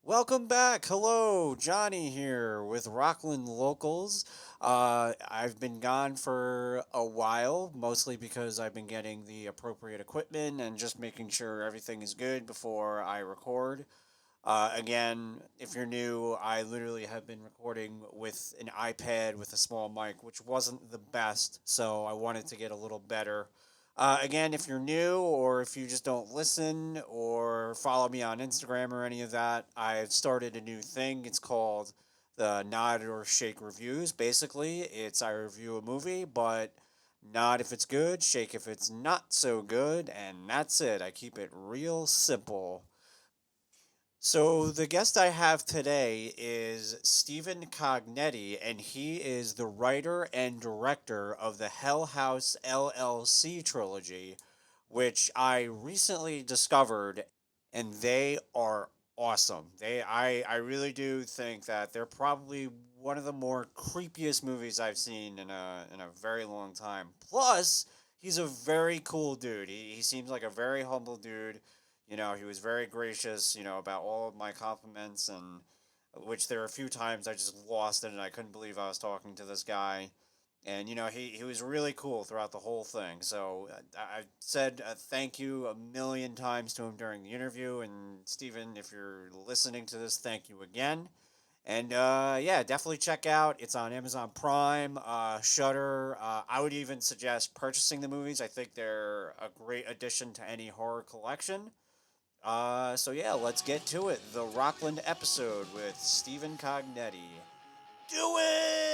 Welcome back. Hello, Johnny here with Rockland Locals. I've been gone for a while, mostly because I've been getting the appropriate equipment and just making sure everything is good before I record. Again, if you're new, I literally have been recording with an iPad with a small mic, which wasn't the best, so I wanted to get a little better. Again, if you're new or if you just don't listen or follow me on Instagram or any of that, I've started a new thing. It's called the Nod or Shake Reviews. Basically, it's I review a movie, but nod if it's good, shake if it's not so good, and that's it. I keep it real simple. So the guest I have today is Stephen Cognetti, and he is the writer and director of the Hell House LLC trilogy, which I recently discovered, and they are awesome. I really do think that they're probably one of the more creepiest movies I've seen in a very long time. Plus, he's a very cool dude. He seems like a very humble dude. He was very gracious, about all of my compliments, and which there were a few times I just lost it and I couldn't believe I was talking to this guy. And, he was really cool throughout the whole thing. So I said thank you a million times to him during the interview. And, Stephen, if you're listening to this, thank you again. And yeah, definitely check out. It's on Amazon Prime, Shutter. I would even suggest purchasing the movies. I think they're a great addition to any horror collection. So yeah, let's get to it. The Rockland episode with Stephen Cognetti. Do it!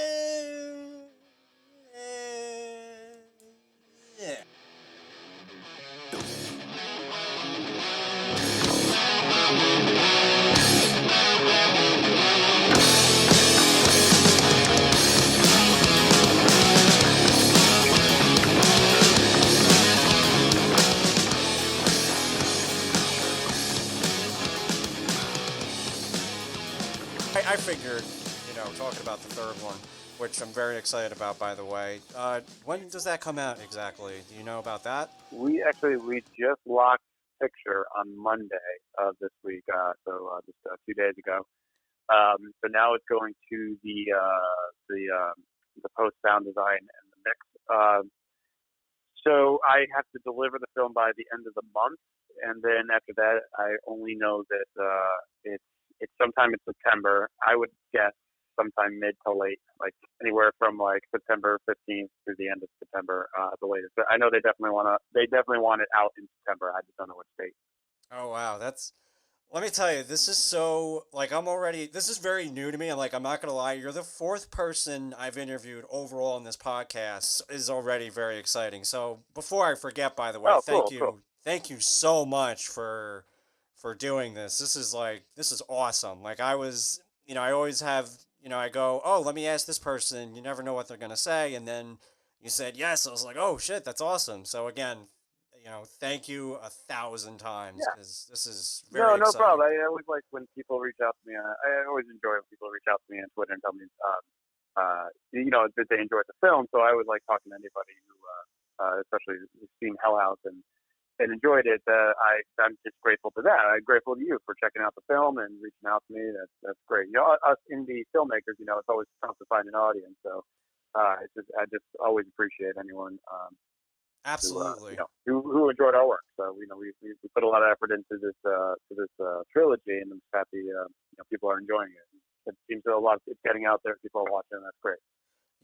Yeah. I figured, talking about the third one, which I'm very excited about, by the way. When does that come out exactly? Do you know about that? We just locked picture on Monday of this week, just a few days ago. So now it's going to the post sound design and the mix. So I have to deliver the film by the end of the month, and then after that, I only know that it's sometime in September. I would guess sometime mid to late, like anywhere from like September 15th to the end of September, the latest. But I know they definitely want it out in September. I just don't know which date. Oh wow, that's. Let me tell you, this is so like this is very new to me. I'm not gonna lie, you're the fourth person I've interviewed overall in this podcast. Is already very exciting. So before I forget, by the way, Oh, cool, cool. thank you so much for doing this. This is awesome. Like I was, I always have, I go, oh, let me ask this person. You never know what they're gonna say, and then you said yes. I was like, oh shit, that's awesome. So again, thank you 1,000 times Yeah. because this is very No, no exciting. problem. I always like when people reach out to me. I always enjoy when people reach out to me on Twitter and tell me, that they enjoyed the film. So I always like talking to anybody who, especially who's seen Hell House and enjoyed it. I'm just grateful to that. I'm grateful to you for checking out the film and reaching out to me. That's great. Us indie filmmakers, it's always tough to find an audience. So I just always appreciate anyone Absolutely. who enjoyed our work. So we put a lot of effort into this trilogy, and I'm just happy people are enjoying it. It seems that it's getting out there. People are watching. And that's great.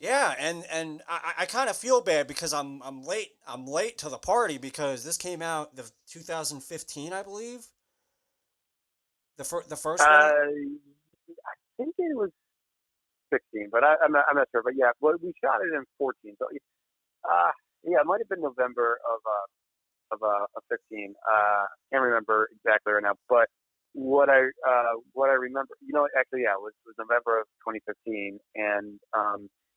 Yeah, and I kind of feel bad because I'm late to the party because this came out the 2015, I believe. The first one. I think it was 16, but I'm not sure. But yeah, well, we shot it in 14. So yeah, it might have been November of 15. Can't remember exactly right now, but what I remember, actually, yeah, it was November of 2015, and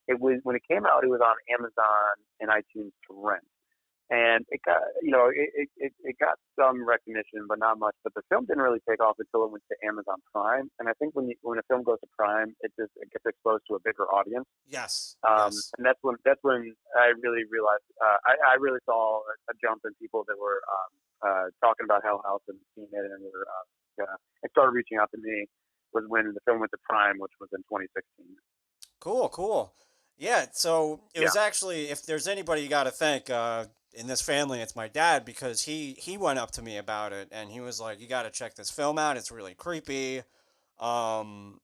it was when it came out. It was on Amazon and iTunes to rent, and it got it got some recognition, but not much. But the film didn't really take off until it went to Amazon Prime, and I think when a film goes to Prime, it gets exposed to a bigger audience. Yes, yes. And that's when I really realized I really saw a jump in people that were talking about Hell House and seeing it, and were it started reaching out to me was when the film went to Prime, which was in 2016. Cool, cool. Yeah, so it Yeah, was actually, if there's anybody you got to thank in this family, it's my dad, because he went up to me about it and he was like, "You got to check this film out. It's really creepy." Um,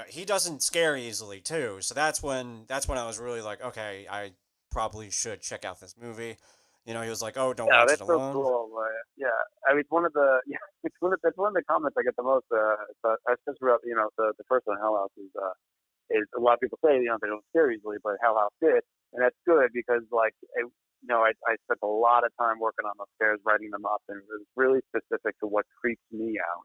he doesn't scare easily too. So that's when I was really like, okay, I probably should check out this movie. He was like, "Oh, don't yeah, watch it that's so alone." cool. Yeah, I mean, it's one of the yeah, that's one of the comments I get the most. Especially about the first one, Hell House, is a lot of people say they don't scare easily, but Hell House did, and that's good because I spent a lot of time working on those scares, writing them up, and it was really specific to what creeps me out.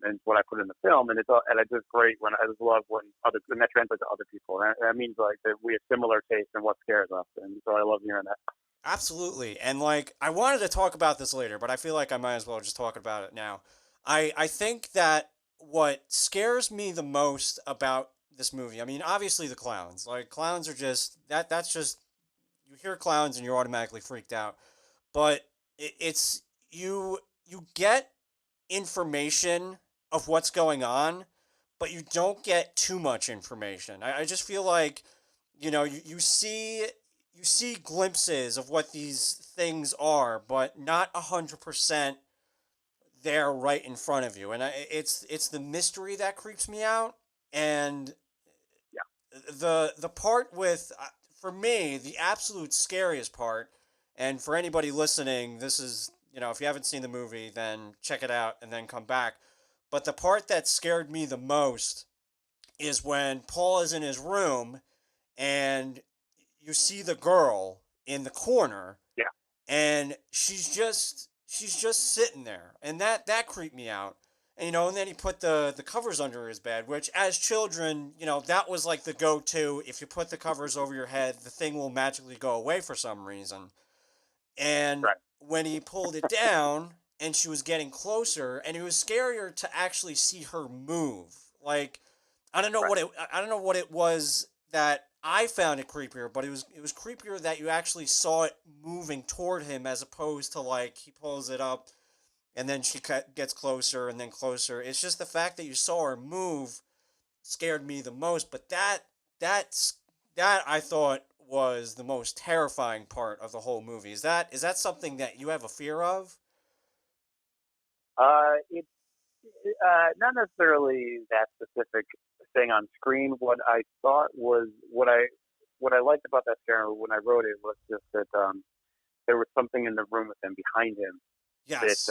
And what I put in the film, and it's just great when I just love when that translates to other people. And that means like that we have similar taste in what scares us, and so I love hearing that. Absolutely. And like I wanted to talk about this later, but I feel like I might as well just talk about it now. I think that what scares me the most about this movie, I mean, obviously the clowns. Like clowns are just that's just you hear clowns and you're automatically freaked out. But it's you get information of what's going on, but you don't get too much information. I just feel like, you see glimpses of what these things are, but not 100% there right in front of you. And it's the mystery that creeps me out. And Yeah, the part with for me the absolute scariest part, and for anybody listening, this is, if you haven't seen the movie, then check it out and then come back. But the part that scared me the most is when Paul is in his room and you see the girl in the corner, yeah, and she's just sitting there, and that creeped me out. And then he put the covers under his bed, which as children, that was like the go-to. If you put the covers over your head, the thing will magically go away for some reason. And right, when he pulled it down and she was getting closer, and it was scarier to actually see her move. Like, right, I don't know what it was that I found it creepier, but it was creepier that you actually saw it moving toward him, as opposed to like he pulls it up and then she gets closer and then closer. It's just the fact that you saw her move scared me the most. But that's that I thought was the most terrifying part of the whole movie. Is that something that you have a fear of? it's not necessarily that specific thing on screen. What I thought was what I liked about that scare when I wrote it was just that there was something in the room with him behind him that Yes.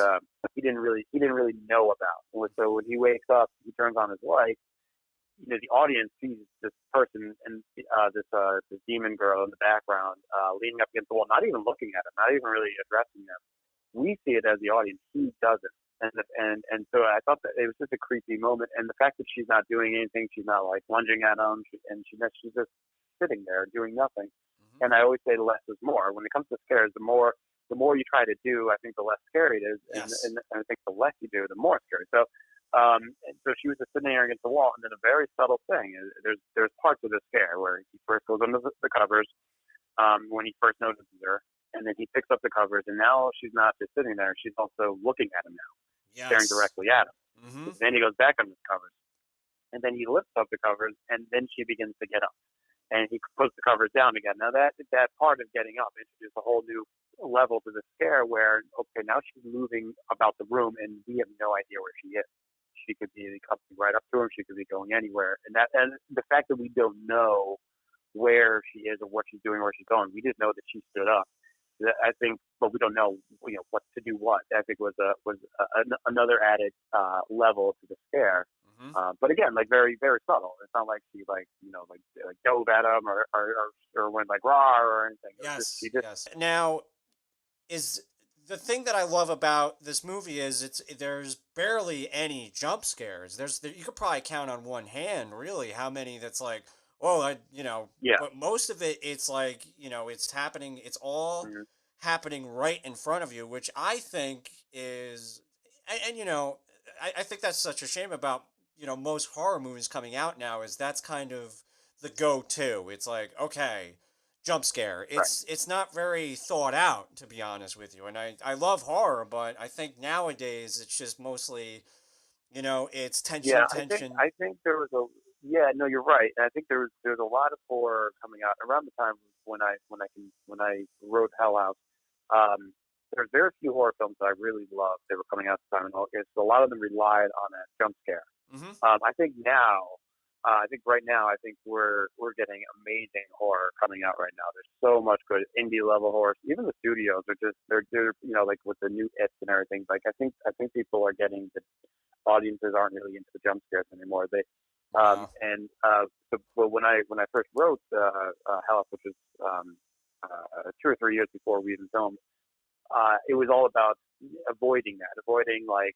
he didn't really know about. And so when he wakes up, he turns on his light. The audience sees this person and this demon girl in the background, leaning up against the wall, not even looking at him, not even really addressing him. We see it as the audience; he doesn't. And so I thought that it was just a creepy moment, and the fact that she's not doing anything, she's not like lunging at him, she's just sitting there doing nothing. Hmm. And I always say less is more. When it comes to scares, the more you try to do, I think the less scary it is, Yes. and I think the less you do, the more scary. And so she was just sitting there against the wall, and then a very subtle thing is there's parts of the scare where he first goes under the covers when he first notices her, and then he picks up the covers, and now she's not just sitting there; she's also looking at him now, staring Yes. directly at him. Hmm. Then he goes back under the covers, and then he lifts up the covers, and then she begins to get up, and he puts the covers down again. Now that part of getting up introduced a whole new level to the scare, where okay, now she's moving about the room, and we have no idea where she is. She could be coming right up to him. She could be going anywhere, and the fact that we don't know where she is or what she's doing, where she's going, we just know that she stood up. I think, but we don't know, what to do. What I think another added level to the scare. Hmm. But again, like very very subtle. It's not like she like dove at him or went like raw or anything. It was just she Yes. just Yes. Now, is the thing that I love about this movie is there's barely any jump scares. You could probably count on one hand really how many that's like, oh, yeah. but most of it, it's like, it's happening, it's all Mm-hmm. happening right in front of you, which I think is, and I think that's such a shame about, most horror movies coming out now, is that's kind of the go-to. It's like, okay, jump scare. Right. It's not very thought out, to be honest with you. And I love horror, but I think nowadays it's just mostly, it's Yeah, tension, I think tension. I think there was a yeah, no, you're right. And I think there's a lot of horror coming out around the time when I wrote Hell House. There's very few horror films that I really loved. They were coming out at the time, and a lot of them relied on that jump scare. Hmm. I think now, I think right now, I think we're getting amazing horror coming out right now. There's so much good indie level horror. Even the studios are just they're like with the new hits and everything. Like I think people are getting the audiences aren't really into the jump scares anymore. They Wow. but when I first wrote Hell, which was 2 or 3 years before we even filmed, it was all about avoiding that, avoiding like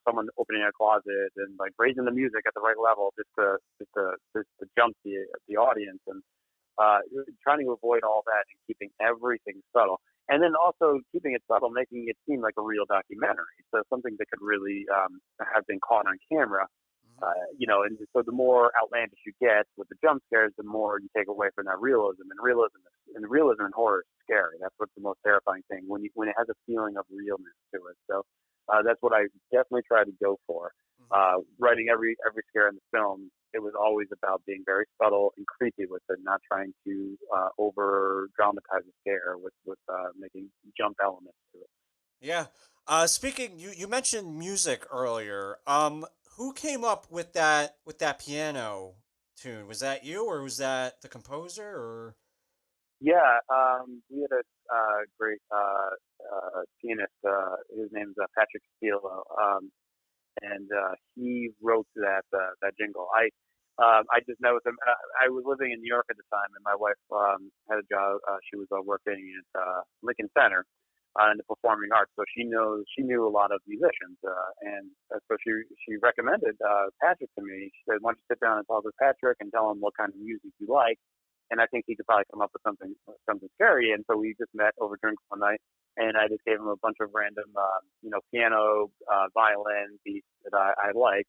someone opening a closet and like raising the music at the right level just to jump the audience and trying to avoid all that and keeping everything subtle. And then also keeping it subtle, making it seem like a real documentary. So something that could really have been caught on camera. Hmm. And so the more outlandish you get with the jump scares, the more you take away from that realism. And realism in horror is scary. That's what's the most terrifying thing when it has a feeling of realness to it. So that's what I definitely try to go for. Hmm. Writing every scare in the film, it was always about being very subtle and creepy with it, not trying to over dramatize the scare with making jump elements to it. Yeah. Speaking, you mentioned music earlier. Who came up with that piano tune? Was that you, or was that the composer, or? Yeah, we had a great pianist. His name's Patrick Steele, and he wrote that jingle. I just met with him. I was living in New York at the time, and my wife had a job. She was working at Lincoln Center in the performing arts, so she knew a lot of musicians, and so she recommended Patrick to me. She said, "Why don't you sit down and talk with Patrick and tell him what kind of music you like?" And I think he could probably come up with something scary. And so we just met over drinks one night, and I just gave him a bunch of random, piano, violin beats that I like,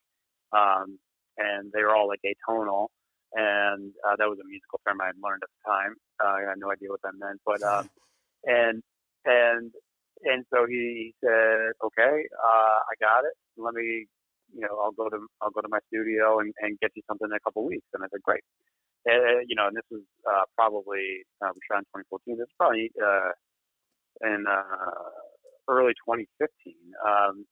um, and they were all like atonal, and that was a musical term I had learned at the time. I had no idea what that meant, but and and and so he said, "Okay, I got it. Let me." I'll go to my studio and get you something in a couple of weeks. And I said, great. And this was probably we shot in 2014. This is probably in early 2015,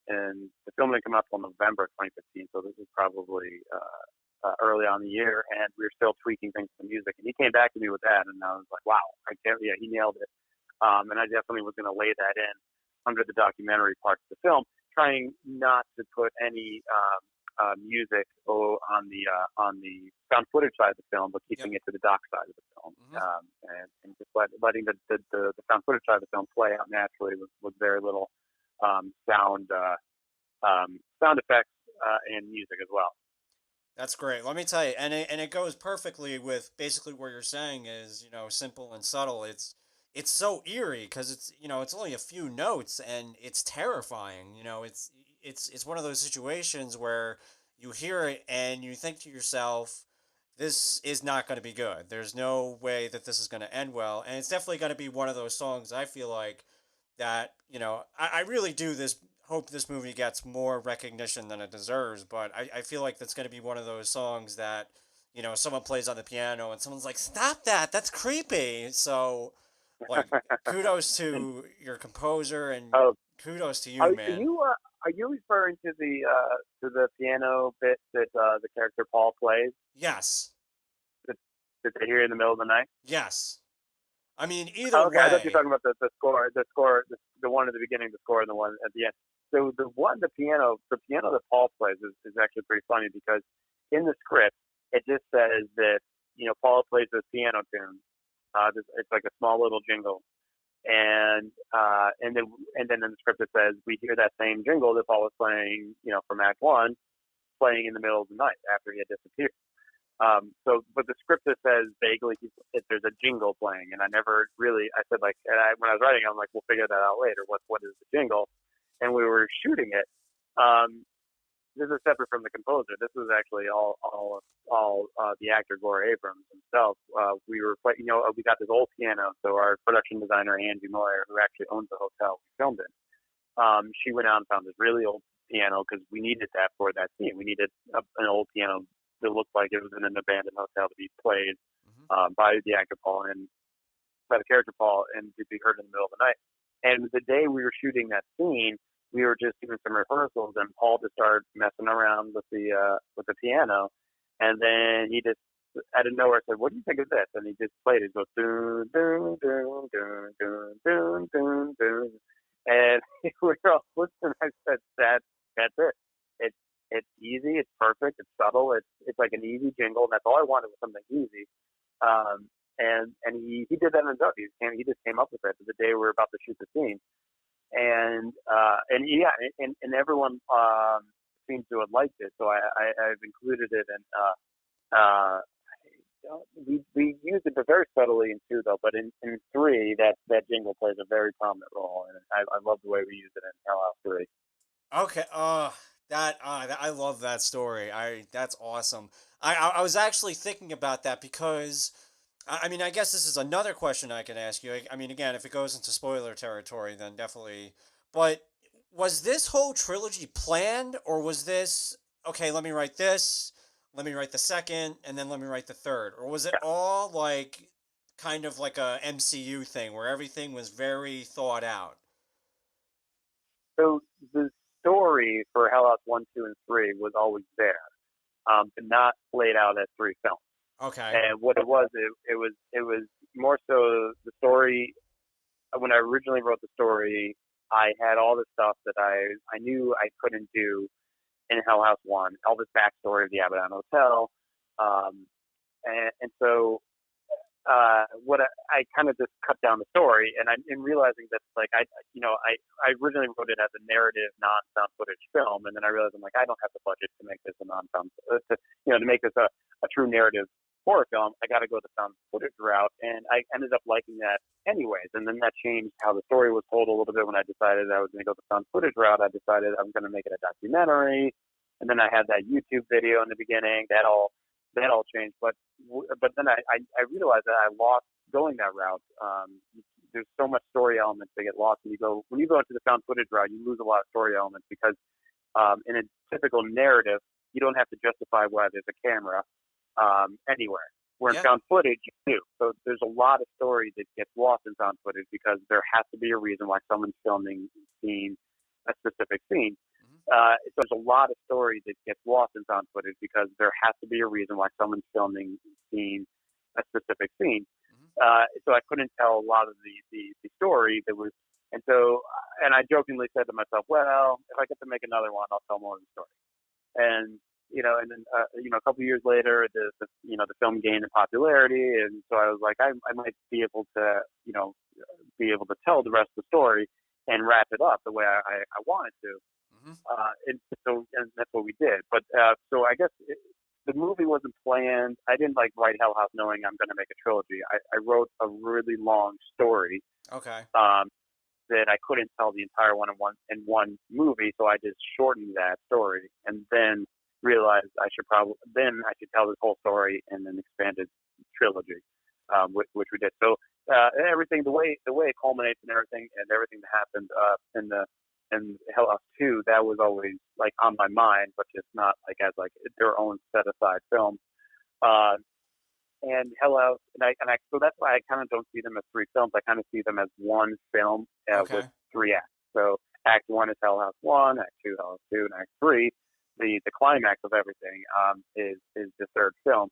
and the film didn't come out until November 2015. So this is probably early on in the year, and we were still tweaking things to the music. And he came back to me with that, and I was like, wow, I can't. Yeah, he nailed it. And I definitely was going to lay that in under the documentary parts of the film, trying not to put any music on the found footage side of the film, but Yep. keeping it to the doc side of the film, Hmm. and just letting the found footage side of the film play out naturally with very little sound sound effects and music as well. That's great. Let me tell you, and it goes perfectly with basically what you're saying is, simple and subtle. It's so eerie because it's only a few notes and it's terrifying. It's one of those situations where you hear it and you think to yourself, this is not going to be good. There's no way that this is going to end well, and it's definitely going to be one of those songs I feel like that I really do this hope this movie gets more recognition than it deserves, but I feel like that's going to be one of those songs that someone plays on the piano and someone's like, stop that, that's creepy. So like, kudos And to your composer and oh, kudos to are you, man. you referring to the piano bit that the character Paul plays Yes. that, that they hear in the middle of the night? Yes. I mean, either Oh, okay, I thought you were way. talking about the one at the beginning, the score, and the one at the end. So the piano that Paul plays is actually pretty funny because in the script it just says that Paul plays this piano tune. It's like a small little jingle, and then in the script it says we hear that same jingle that Paul was playing, from Act One, playing in the middle of the night after he had disappeared. But the script that says vaguely if there's a jingle playing, and I never really, I said like, when I was writing, I'm like, we'll figure that out later. What is the jingle? And we were shooting it. Um, this is separate from the composer. This was actually all the actor Gore Abrams himself. We were we got this old piano, so our production designer Angie Moyer, who actually owns the hotel we filmed in, she went out and found this really old piano because we needed that for that scene. We needed an old piano that looked like it was in an abandoned hotel to be played Hmm. by the actor Paul and by the character Paul and to be heard in the middle of the night. And the day we were shooting that scene, we were just doing some rehearsals, and Paul just started messing around with the piano, and then he just out of nowhere said, "What do you think of this?" And he just played it. It goes dun dun dun dun dun dun dun dun, and we were all listening. I said, That's it. It's it's easy. It's perfect. It's subtle. It's like an easy jingle. And that's all I wanted was something easy. And he did that in himself. He just came up with it the day we were about to shoot the scene, and yeah, and everyone seems to have liked it. So I've included it, and we used it, but very subtly in two though. But in three, that jingle plays a very prominent role, and I love the way we use it in Hell House 3. Okay. I love that story. That's awesome. I was actually thinking about that because I mean, I guess this is another question I can ask you. I mean, again, if it goes into spoiler territory, then definitely. But was this whole trilogy planned, or was this okay? Let me write this. Let me write the second, and then let me write the third, or was it Yeah. all like kind of like a MCU thing where everything was very thought out? So the story for Hell House 1, 2, and 3 was always there, but not laid out as three films. Okay. And what it was more so the story. When I originally wrote the story, I had all the stuff that I knew I couldn't do in Hell House One, all this backstory of the Abaddon Hotel, and so what I kind of just cut down the story, and I'm in realizing that like I originally wrote it as a narrative non-found footage film, and then I realized I'm like I don't have the budget to make this a non-found to make this a true narrative horror film. I got to go the found footage route, and I ended up liking that anyways. And then that changed how the story was told a little bit when I decided I was going to go the found footage route. I decided I'm going to make it a documentary, and then I had that YouTube video in the beginning. That all changed, but then I realized that I lost going that route. There's so much story elements that get lost when you go into the found footage route. You lose a lot of story elements because in a typical narrative, you don't have to justify why there's a camera anywhere. Where in Yeah. found footage, you do. So there's a lot of story that gets lost in found footage because there has to be a reason why someone's filming scene, a specific scene. Hmm. So there's a lot of story that gets lost in found footage because there has to be a reason why someone's filming scene, a specific scene. Hmm. So I couldn't tell a lot of the story that was, and I jokingly said to myself, well, if I get to make another one, I'll tell more of the story. And and then a couple of years later, the film gained in popularity, and so I was like, I might be able to tell the rest of the story and wrap it up the way I wanted to. Hmm. And that's what we did. But so I guess the movie wasn't planned. I didn't like write Hell House knowing I'm going to make a trilogy. I wrote a really long story Okay. that I couldn't tell the entire one in one movie, so I just shortened that story and then realized I should tell this whole story in an expanded trilogy, which we did. So everything the way it culminates and everything that happened in Hell House 2, that was always like on my mind, but just not like as like their own set aside film. Uh, and Hell House, so that's why I kind of don't see them as three films. I kind of see them as one film with Okay. three acts. So Act One is Hell House One, Act Two Hell House Two, and Act Three, the climax of everything, is the third film.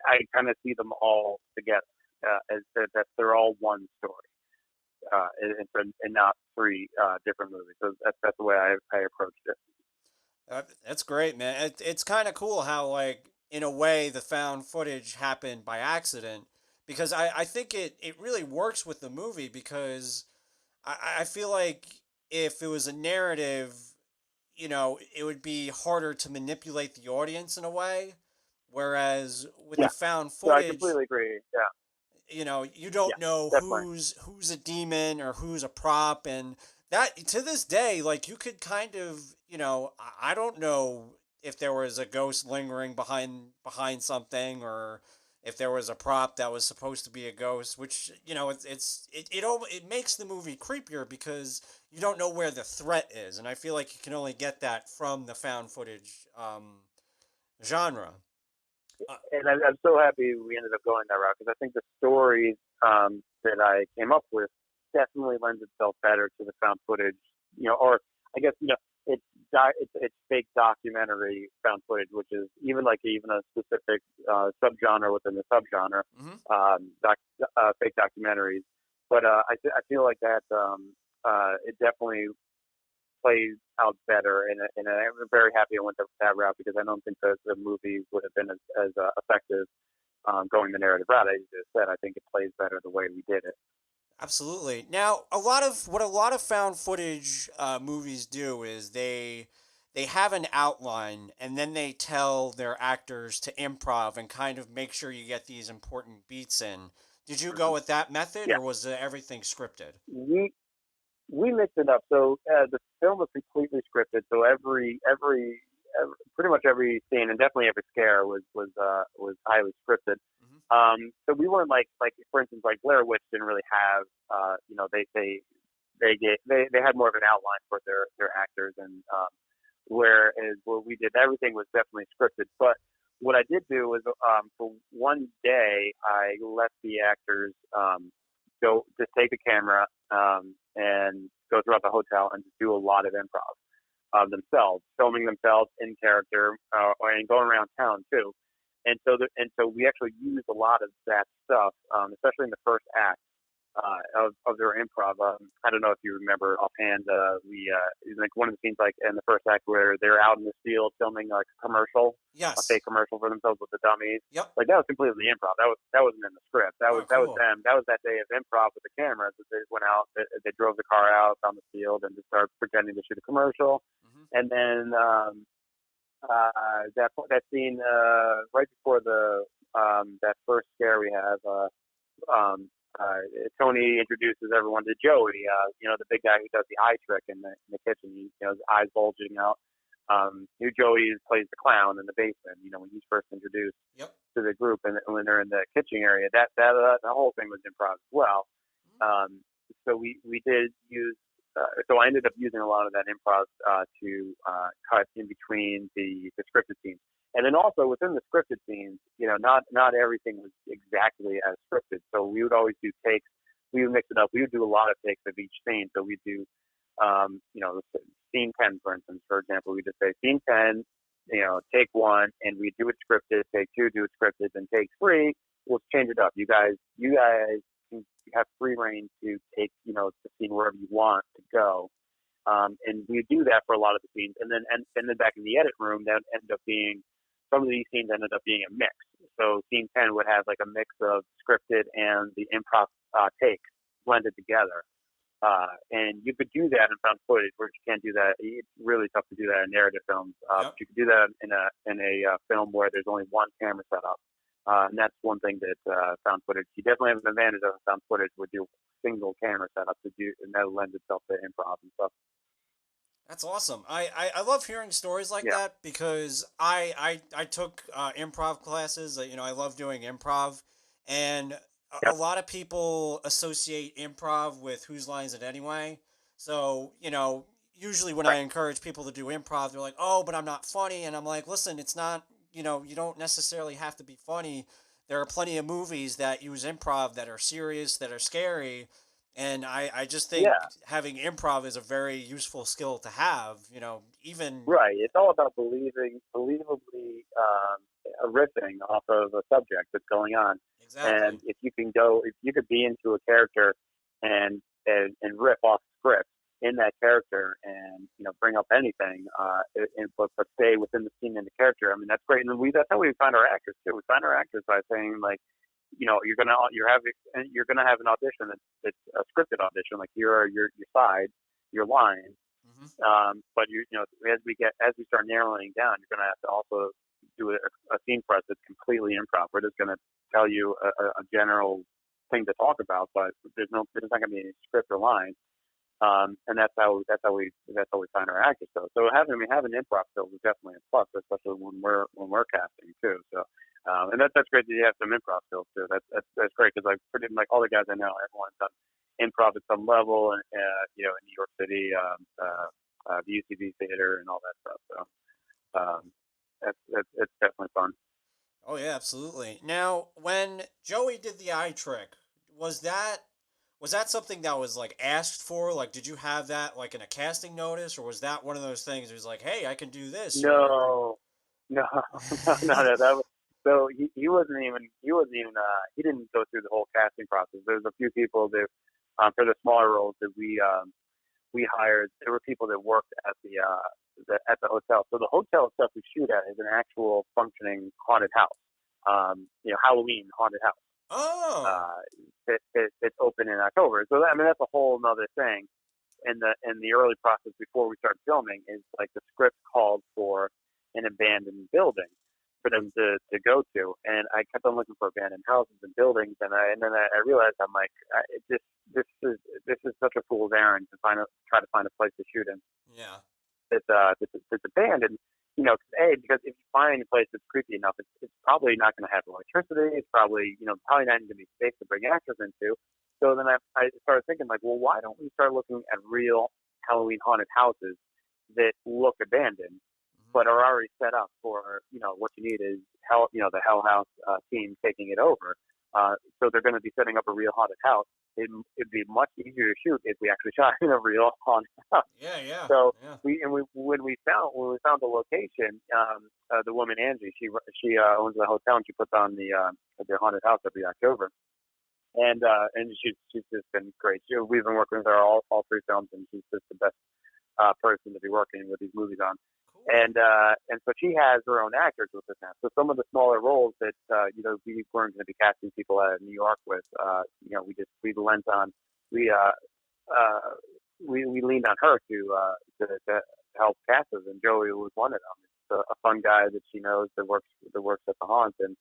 I kind of see them all together as that they're all one story, and not three different movies. So that's the way I approached it. That's great, man. It's kind of cool how, like, in a way, the found footage happened by accident because I think it really works with the movie because I feel like if it was a narrative, it would be harder to manipulate the audience in a way. Whereas with the Yeah, found so I footage, completely agree. Yeah, you yeah, don't know definitely. who's a demon or who's a prop, and that to this day, like you could kind of, I don't know if there was a ghost lingering behind something, or if there was a prop that was supposed to be a ghost, which it makes the movie creepier because you don't know where the threat is, and I feel like you can only get that from the found footage genre. Uh, And I'm so happy we ended up going that route because I think the story that I came up with definitely lends itself better to the found footage, or I guess it's it's fake documentary found footage, which is even a specific subgenre within the subgenre, mhm. fake documentaries. But I feel like that it definitely plays out better, and I'm very happy I went that route because I don't think the movie would have been as effective going the narrative route. As you just said, I think it plays better the way we did it. Absolutely. Now, a lot of found footage movies do is they have an outline and then they tell their actors to improv and kind of make sure you get these important beats in. Did you go Mhm. with that method, Yeah, or was everything scripted? we we mixed it up. So the film was completely scripted. So every pretty much every scene and definitely every scare was highly scripted. Hmm. So we weren't like for instance like Blair Witch didn't really have they had more of an outline for their actors, and whereas what we did everything was definitely scripted. But what I did do was for one day I let the actors go just take a camera and go throughout the hotel and just do a lot of improv of themselves, filming themselves in character, and going around town too. And so we actually used a lot of that stuff, especially in the first act of their improv. I don't know if you remember offhand. We like one of the scenes like in the first act where they're out in the field filming like a Yes. fake commercial for themselves with the dummies. Yep. Like that was completely improv. That wasn't in the script. That was Oh, that was cool. them. That was that day of improv with the cameras. They went out. They drove the car out on the field and just started pretending to shoot a commercial. Hmm. And then that scene right before the that first scare we have. Um, Tony introduces everyone to Joey, the big guy who does the eye trick in the kitchen. His eyes bulging out. Who Joey plays the clown in the basement. When he's first introduced Yep. to the group, and when they're in the kitchen area, the whole thing was improv as well. Um, so we did use. So I ended up using a lot of that improv to cut in between the scripted scenes. And then also within the scripted scenes, not everything was exactly as scripted. So we would always do takes. We would mix it up. We would do a lot of takes of each scene. So we do, scene 10, for instance, for example, we just say scene 10, take one, and we do it scripted. Take two, do it scripted. Then take three, we'll change it up. You guys can have free reign to take, the scene wherever you want to go. And we do that for a lot of the scenes. And then back in the edit room, that ended up being some of these scenes ended up being a mix. So scene 10 would have like a mix of scripted and the improv takes blended together. And you could do that in found footage, where you can't do that. It's really tough to do that in narrative films. But Yep. you could do that in a film where there's only one camera set up. And that's one thing that found footage. You definitely have an advantage of found footage with your single camera setup to do, and that lends itself to improv and stuff. That's awesome. I love hearing stories like Yeah. that because I took improv classes. I love doing improv, and a Yep. lot of people associate improv with Whose Lines It Anyway. So, usually when I Right. encourage people to do improv, they're like, "Oh, but I'm not funny," and I'm like, "Listen, it's not. You don't necessarily have to be funny. There are plenty of movies that use improv that are serious, that are scary." And I just think Yeah. having improv is a very useful skill to have, even Right. It's all about believably riffing off of a subject that's going on. exactly. And if you could be into a character and riff off script in that character, and bring up anything, but stay within the scene and the character. I mean, that's great. And then that's how we find our actors too. We find our actors by saying like, you're gonna have an audition that's a scripted audition. Like your side, your line. Hmm. But as we start narrowing down, you're going to have to also do a scene for us that's completely improv. We're just going to tell you a general thing to talk about, but there's not going to be any script or line. And that's how we find our actors though. So having improv skills is definitely a plus, especially when we're casting too. So and that's great that you have some improv skills too. That's great because like pretty like all the guys I know, everyone's done improv at some level, and in New York City, the UCB theater and all that stuff. So that's it's definitely fun. Oh yeah, absolutely. Now, when Joey did the eye trick, was that was that something that was like asked for? Like, did you have that like in a casting notice, or was that one of those things? It was like, hey, I can do this, or No, no, no. That was, so he didn't go through the whole casting process. There's a few people that for the smaller roles that we hired. There were people that worked at the hotel. So the hotel stuff we shoot at is an actual functioning haunted house. Halloween haunted house. oh, It's open in October. So I mean that's a whole other thing. In the early process before we started filming is like the script called for an abandoned building for them to go to, and I kept on looking for abandoned houses and buildings, and then I realized I'm like this is such a fool's errand to try to find a place to shoot in yeah, that's abandoned. Because if you find a place that's creepy enough, it's probably not going to have electricity. It's probably not going to be safe to bring actors into. So then I started thinking like, well, why don't we start looking at real Halloween haunted houses that look abandoned, hmm, but are already set up for, what you need is the Hell House team taking it over. So they're going to be setting up a real haunted house. It'd be much easier to shoot if we actually shot in a real haunted house. yeah, yeah, So yeah. when we found the location, the woman Angie, she owns the hotel and she puts on the haunted house every October, and she's just been great. We've been working with her all three films, and she's just the best person to be working with these movies on. Cool. And so she has her own actors with us now. So some of the smaller roles that we weren't going to be casting people out of New York with, we lent on we we leaned on her to help cast us, and Joey was one of them. It's a fun guy that she knows that works at the haunt, and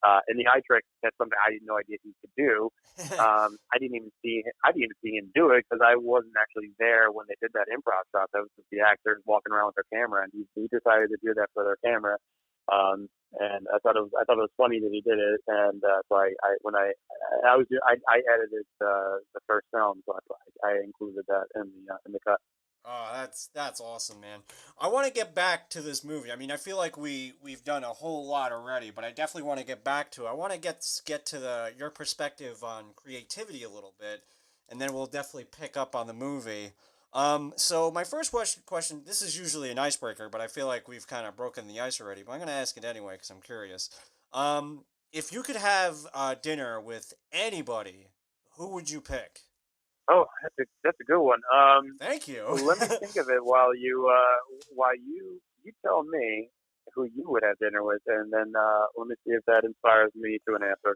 the eye trick, that's something I had no idea he could do. I didn't even see him do it because I wasn't actually there when they did that improv shot. That was just the actors walking around with their camera, and he decided to do that for their camera. And I thought it was funny that he did it, and so I edited the first film, so I included that in the cut. Oh, that's awesome, man. I want to get back to this movie. I mean, I feel like we've done a whole lot already, but I definitely want to get back to it. I want to get to the your perspective on creativity a little bit, and then we'll definitely pick up on the movie. So my first question, this is usually an icebreaker, but I feel like we've kind of broken the ice already. But I'm gonna ask it anyway because I'm curious. If you could have dinner with anybody, who would you pick? Oh, that's a good one. Thank you. Let me think of it while you tell me who you would have dinner with, and then let me see if that inspires me to an answer.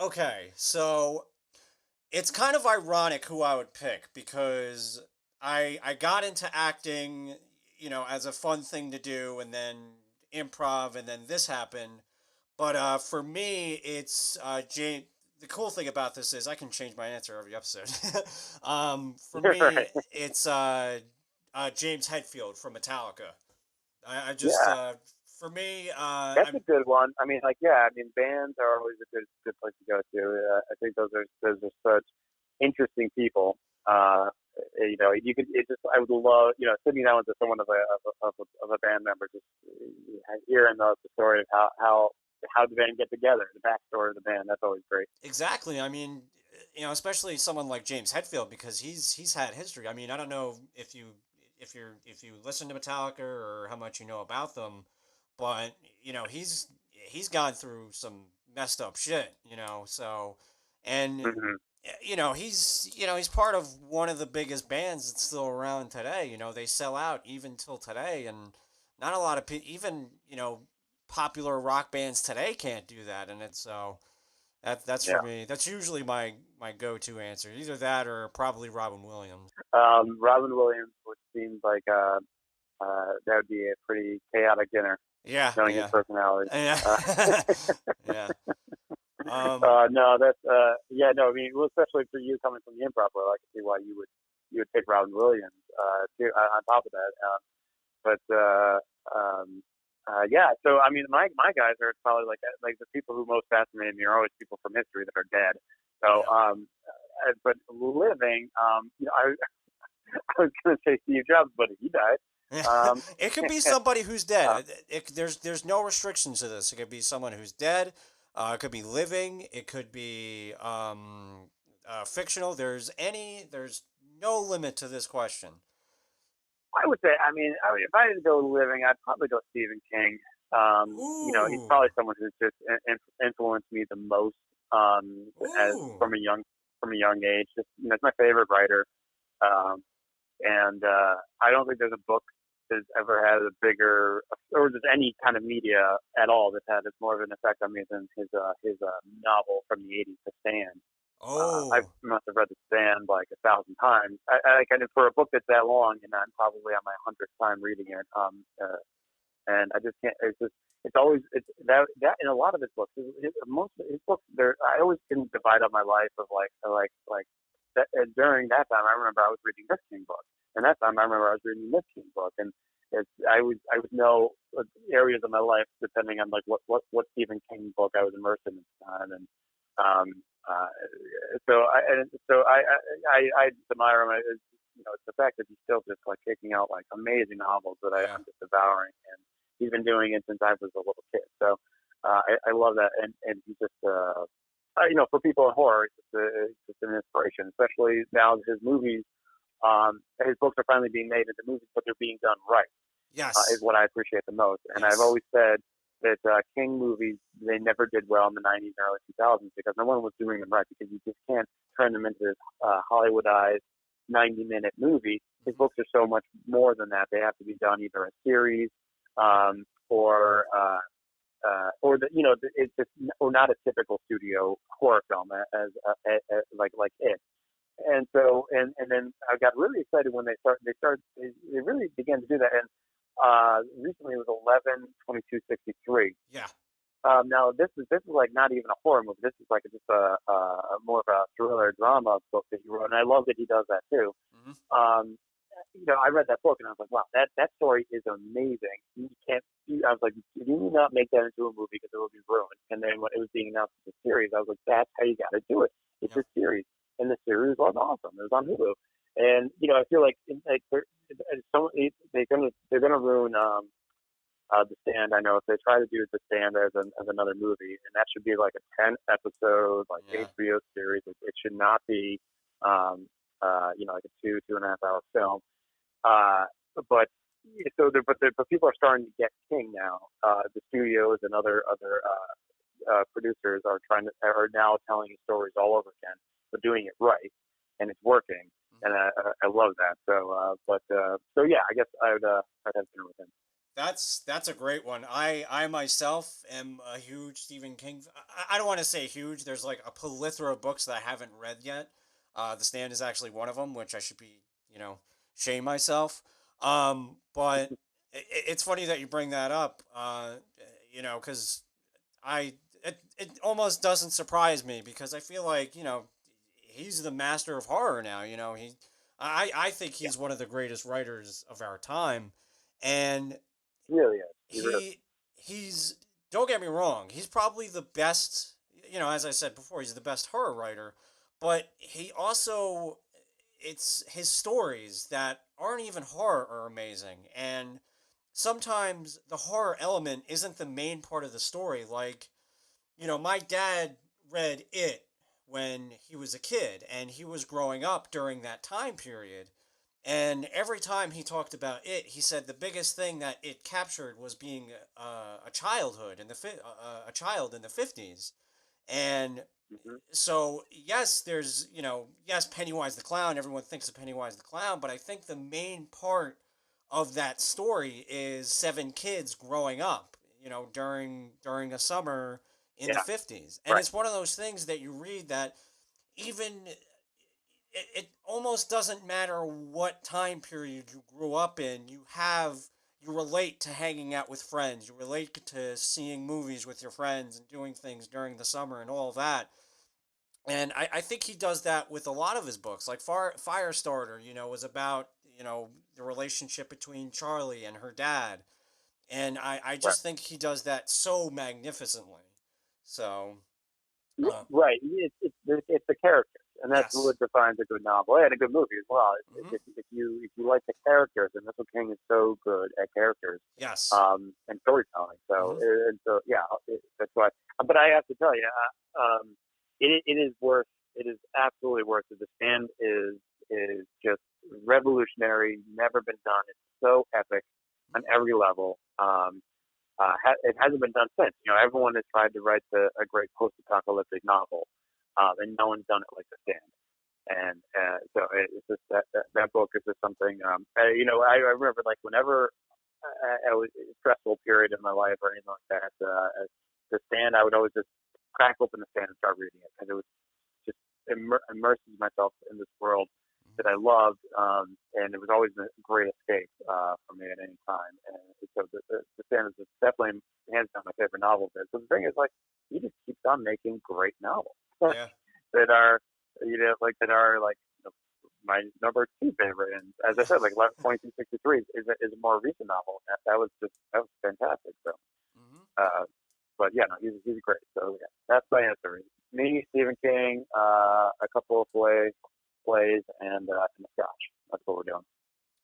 Okay, so it's kind of ironic who I would pick because I got into acting, as a fun thing to do, and then improv, and then this happened. But for me, it's James. The cool thing about this is I can change my answer every episode. For me, Right? it's James Hetfield from Metallica. I just Yeah, for me, that's a I'm good one. I mean, like, yeah, I mean, bands are always a good place to go to. I think those are such interesting people. You could it just I would love sitting down with someone of a band member, just hearing the story of how the band get together, the backstory of the band. That's always great. exactly. I mean, especially someone like James Hetfield because he's had history. I mean, I don't know if you listen to Metallica or how much you know about them, but he's gone through some messed up shit. So and Hmm. he's part of one of the biggest bands that's still around today. They sell out even till today, and not a lot of people, even popular rock bands today can't do that, and it's so. That's for Yeah. me. That's usually my go-to answer. Either that or probably Robin Williams. Robin Williams would seem like that would be a pretty chaotic dinner, Yeah, knowing his yeah, personality. yeah, Uh, yeah. Um, no, that's yeah, no. I mean, well, especially for you coming from the improv world, I can see why you would you would pick Robin Williams too, on top of that. But um, yeah, so I mean, my guys are probably like the people who most fascinate me are always people from history that are dead. So, Yeah. but living, I was going to say Steve Jobs, but he died. Um, It could be somebody who's dead. uh, There's no restrictions to this. It could be someone who's dead. It could be living. It could be fictional. There's no limit to this question. I would say, if I had to go living, I'd probably go Stephen King. He's Ooh, probably someone who's just influenced me the most as ooh. from a young age. Just it's my favorite writer. Um, and I don't think there's a book that's ever had a bigger, or just any kind of media at all that's had more of an effect on me than his novel from the '80s, The Stand. I Oh, must have read The Stand like 1,000 times. I kind of for a book that's that long, and I'm probably on my 100th time reading it. And I just can't. It's that in a lot of his books. Most of his books, I always can divide up my life of that. And during that time, I remember I was reading this King book, and that time I remember I was reading this King book, and I would know areas of my life depending on like what Stephen King book I was immersed in at the time, and um uh so I just admire him. It's the fact that he's still just like kicking out like amazing novels that yeah. I'm just devouring, and he's been doing it since I was a little kid. So I love that, and he's just for people in horror, it's just an inspiration, especially now that his movies, his books are finally being made into movies, but they're being done right. Is Yes. what I appreciate the most. And I've Yes. always said that King movies, they never did well in the '90s and early 2000s because no one was doing them right, because you just can't turn them into this Hollywoodized 90-minute movie. His Hmm. books are so much more than that. They have to be done either a series um, or it's just or not a typical studio horror film as like it. And so and then I got really excited when they really began to do that. And recently it was 11/22/63. Yeah. Now this is like not even a horror movie. This is like just a more of a thriller drama book that he wrote, and I love that he does that too. Hmm. Um, I read that book and I was like, wow, that story is amazing. I was like, did you not make that into a movie because it would be ruined? And then when it was being announced as a series, I was like, that's how you got to do it. It's Yep. a series, and the series was awesome. It was on Hulu, and I feel like they're gonna ruin the Stand. I know if they try to do the Stand as another movie, and that should be like a 10 episode like Yeah. HBO series. It should not be like a 2.5 hour film. Uh, but but people are starting to get King now. The studios and other producers are now telling his stories all over again, but doing it right, and it's working. And Hmm. I love that. So yeah, I guess I'd have dinner with him. That's a great one. I myself am a huge Stephen King. I don't want to say huge. There's like a plethora of books that I haven't read yet. The Stand is actually one of them, which I should be, shame myself. But it's funny that you bring that up. Because I it almost doesn't surprise me because I feel like he's the master of horror now. I think Yeah, he's one of the greatest writers of our time, and really is. He really. he's don't get me wrong, he's probably the best. As I said before, he's the best horror writer, but he also it's his stories that aren't even horror are amazing, and sometimes the horror element isn't the main part of the story. Like my dad read It when he was a kid, and he was growing up during that time period. And every time he talked about it, he said the biggest thing that it captured was being a childhood in a child in the 50s. And Mm-hmm. so yes, there's yes, Pennywise the clown. Everyone thinks of Pennywise the clown, but I think the main part of that story is seven kids growing up, during a summer in the Yeah, 50s. And right. it's one of those things that you read that even it almost doesn't matter what time period you grew up in. You relate to hanging out with friends. You relate to seeing movies with your friends and doing things during the summer and all that. And I think he does that with a lot of his books. Like Firestarter, was about, the relationship between Charlie and her dad. And I Right. just think he does that so magnificently. So, uh, Right. It's the characters, and that's yes. what defines a good novel and a good movie as well. Hmm. If you like the characters, and Mitchell King is so good at characters, Yes. and storytelling. So Hmm. and so yeah, that's why. But I have to tell you, it is worth. It is absolutely worth it. The Stand is just revolutionary. Never been done. It's so epic on every level. It hasn't been done since. Everyone has tried to write a great post-apocalyptic novel, and no one's done it like The Stand. And so it's just that book is just something. I remember like whenever I was in a stressful period in my life or anything like that, The Stand, I would always just crack open The Stand and start reading it because it was just immerses myself in this world that I loved, and it was always a great escape for me at any time. And so the Stand is definitely hands down my favorite novel. So the thing is, like, he just keeps on making great novels Yeah. that are, that are like my number two favorite. And as I Yeah. said, like 11/22/63 is a more recent novel. That was fantastic. So, Hmm. uh, but yeah, no, he's great. So yeah, that's my answer. Me, Stephen King, a couple of plays, and a scotch. That's what we're doing.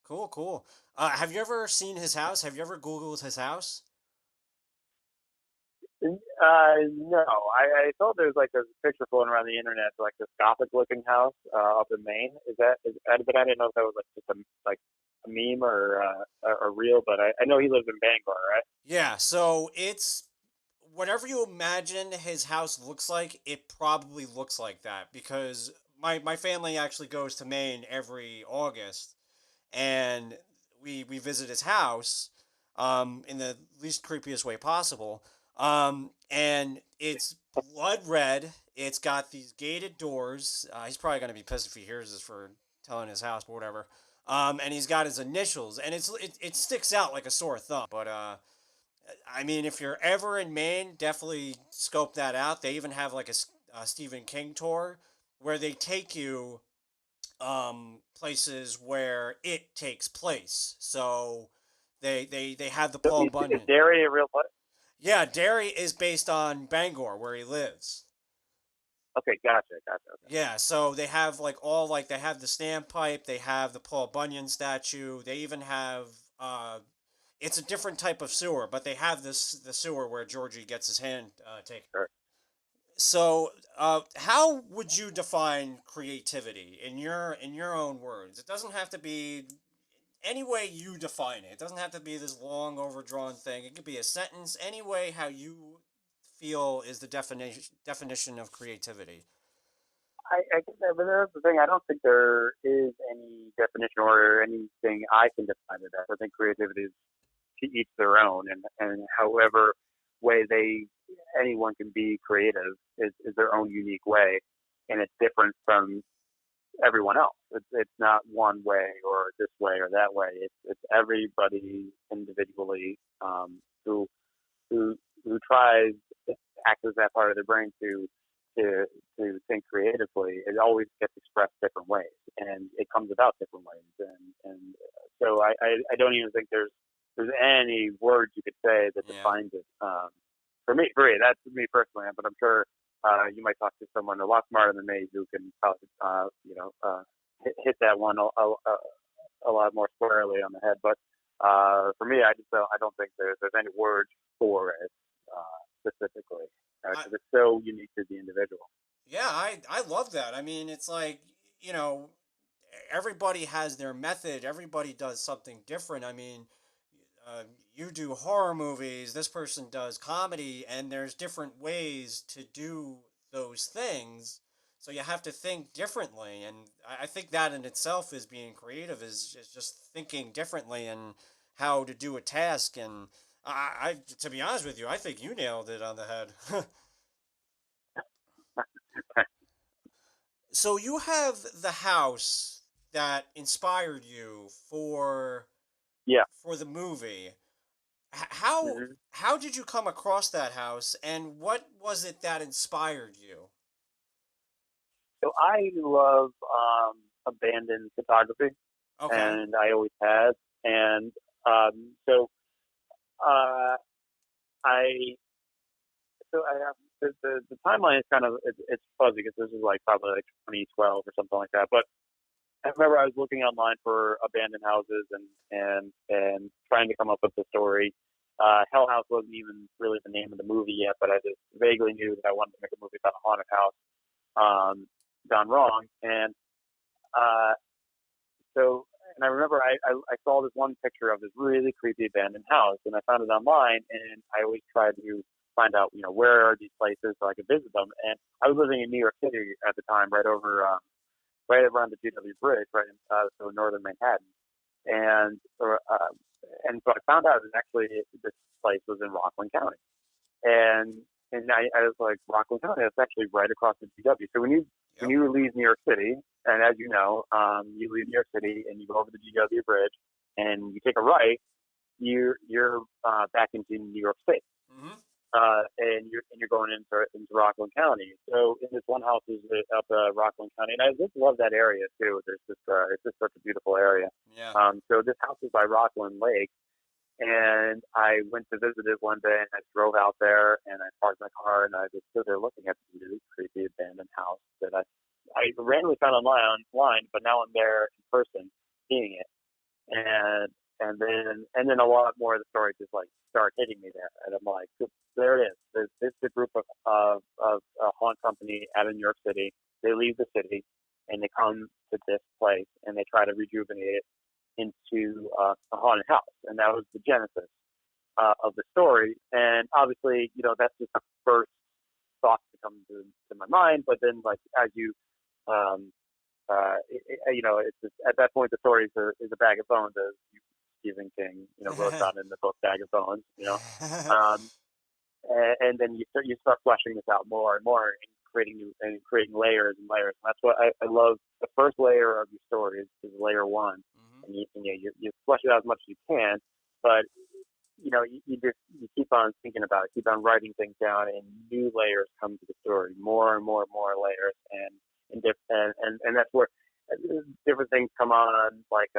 Cool, cool. Have you ever seen his house? Have you ever Googled his house? No, I thought there was like a picture floating around the internet, like this Gothic looking house up in Maine. But I didn't know if that was like just a meme or real. But I know he lives in Bangor, right? Yeah, so it's whatever you imagine his house looks like, it probably looks like that because my family actually goes to Maine every August and we visit his house in the least creepiest way possible. And it's blood red. It's got these gated doors. He's probably gonna be pissed if he hears this for telling his house, but whatever. And he's got his initials, and it sticks out like a sore thumb. But I mean, if you're ever in Maine, definitely scope that out. They even have like a Stephen King tour where they take you places where it takes place. So they have the So Paul is Bunyan. Derry a real place? Yeah, Derry is based on Bangor where he lives. Okay, gotcha. Okay. Yeah, so they have like they have the standpipe, they have the Paul Bunyan statue, they even have it's a different type of sewer, but they have the sewer where Georgie gets his hand taken. Sure. So, how would you define creativity in your own words? It doesn't have to be any way you define it. It doesn't have to be this long overdrawn thing. It could be a sentence, any way how you feel is the definition of creativity. I guess but that's the thing. I don't think there is any definition or anything I can define it as. I think creativity is to each their own, and however way anyone can be creative is their own unique way, and it's different from everyone else. It's not one way or this way or that way. It's everybody individually, who who who tries to access that part of their brain to to think creatively. It always gets expressed different ways, and it comes about different ways. And so I don't even think there's any words you could say that Yeah. defines it. For me, that's me personally. But I'm sure you might talk to someone a lot smarter than me who can probably hit that one a lot more squarely on the head. But for me, I don't think there's any words for it specifically I because it's so unique to the individual. yeah, I love that. I mean, it's like, you know, everybody has their method. Everybody does something different. I mean, uh, you do horror movies, this person does comedy, and there's different ways to do those things. So you have to think differently, and I think that in itself is being creative. Is just thinking differently and how to do a task. And to be honest with you, I think you nailed it on the head. So you have the house that inspired you Yeah. for the movie. How hmm how did you come across that house, and what was it that inspired you? So I love abandoned photography, Okay. and I always have. And so uh, I I have the timeline is kind of it's fuzzy because this is like probably like 2012 or something like that. But I remember I was looking online for abandoned houses and trying to come up with the story. Hell House wasn't even really the name of the movie yet, but I just vaguely knew that I wanted to make a movie about a haunted house gone wrong. And uh, so, and I remember I saw this one picture of this really creepy abandoned house, and I found it online, and I always tried to find out, where are these places so I could visit them. And I was living in New York City at the time, right around the GW Bridge, right in so northern Manhattan, and and so I found out that actually this place was in Rockland County, and I was like, Rockland County, that's actually right across the GW. So when Yep. you leave New York City, and as you know, you leave New York City and you go over the GW Bridge, and you take a right, you're back into New York State. Hmm. And you're going into Rockland County. So in this one house is up Rockland County, and I just love that area too. It's just such a beautiful area. Yeah. So this house is by Rockland Lake, and I went to visit it one day, and I drove out there, and I parked my car, and I just stood there looking at this really creepy abandoned house that I randomly found online, but now I'm there in person seeing it, and and then a lot more of the story just like start hitting me there, and I'm like, there it is. This is a group of a haunt company out of New York City. They leave the city and they come to this place and they try to rejuvenate it into a haunted house, and that was the genesis of the story. And obviously, that's just the first thought to come to my mind. But then, like as you um, it's just, at that point the story is a bag of bones, as Stephen King, wrote about in the book Bag of Bones. Um, and then you start fleshing this out more and more, and creating layers and layers. And that's what I love. The first layer of your story is layer one, Hmm. and you flesh it out as much as you can, but you keep on thinking about it, keep on writing things down, and new layers come to the story, more and more and more layers, and that's where different things come on, like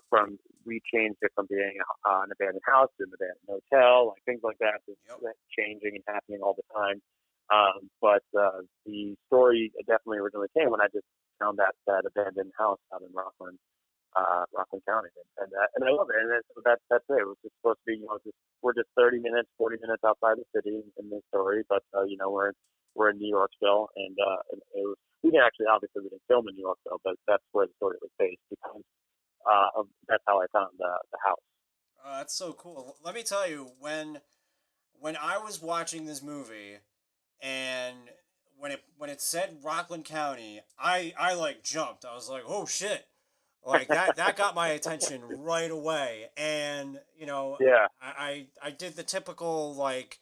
from we changed it from being an abandoned house to an abandoned hotel, like things like that, Yep. that's changing and happening all the time. But the story definitely originally came when I just found that abandoned house out in Rockland County, and I love it. And that's it. It was just supposed to be, we're just 30 minutes, 40 minutes outside the city in this story, but we're in New York still, and we didn't actually, obviously we didn't film in New York though, but that's where the story was based because that's how I found the house. That's so cool. Let me tell you, when I was watching this movie, and when it said Rockland County, I like jumped. I was like, oh shit. Like that got my attention right away. And Yeah. I did the typical like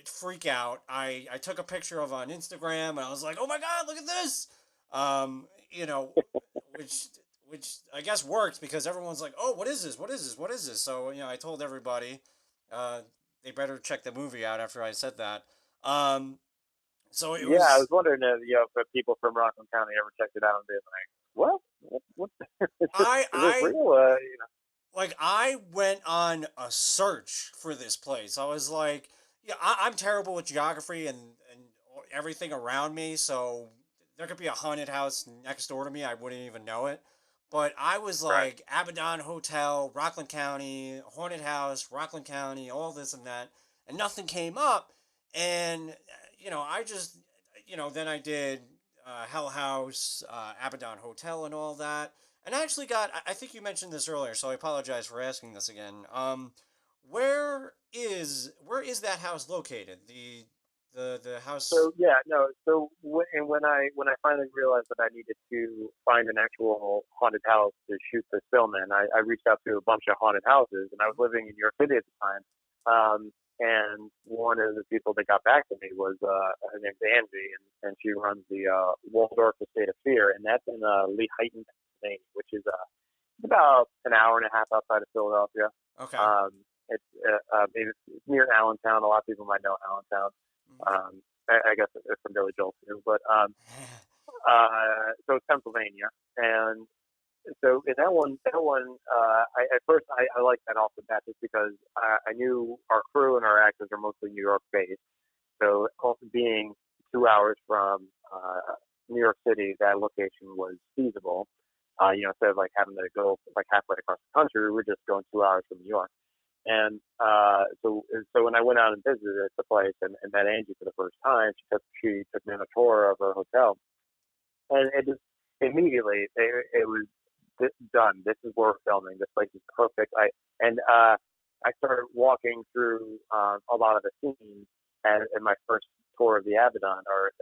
freak out. I took a picture of it on Instagram, and I was like, oh my god, look at this. Um, you know, which which I guess worked because everyone's like, oh, what is this? What is this? What is this? So I told everybody, uh, they better check the movie out after I said that. Um, so it Yeah, I was was wondering if people from Rockland County ever checked it out and been like, what? What? Is this I real? like I went on a search for this place. I was like, yeah, I'm terrible with geography and everything around me, so there could be a haunted house next door to me. I wouldn't even know it. But I was Right. like, Abaddon Hotel, Rockland County, haunted house, Rockland County, all this and that, and nothing came up. And I just, then I did Hell House, Abaddon Hotel, and all that, and I actually got, I think you mentioned this earlier, so I apologize for asking this again. Where is that house located? The house. So yeah, no. So when I finally realized that I needed to find an actual haunted house to shoot this film in, I reached out to a bunch of haunted houses, and I was living in New York City at the time. And one of the people that got back to me was her name's Angie, and she runs the Waldorf Estate of Fear, and that's in Lehighton, Pennsylvania, which is about an hour and a half outside of Philadelphia. Okay. Um, it's near Allentown. A lot of people might know Allentown. Mhm. I guess it's from Billy Joel too. But So it's Pennsylvania, and so in at first I liked that off the bat just because I knew our crew and our actors are mostly New York based. So also being 2 hours from New York City, that location was feasible. Instead of like having to go like halfway across the country, we were just going 2 hours from New York. And so when I went out and visited the place and met Angie for the first time, she took me on a tour of her hotel, and it just immediately it was done. This is where we're filming. This place is perfect. I started walking through a lot of the scenes in my first tour of the Abaddon, or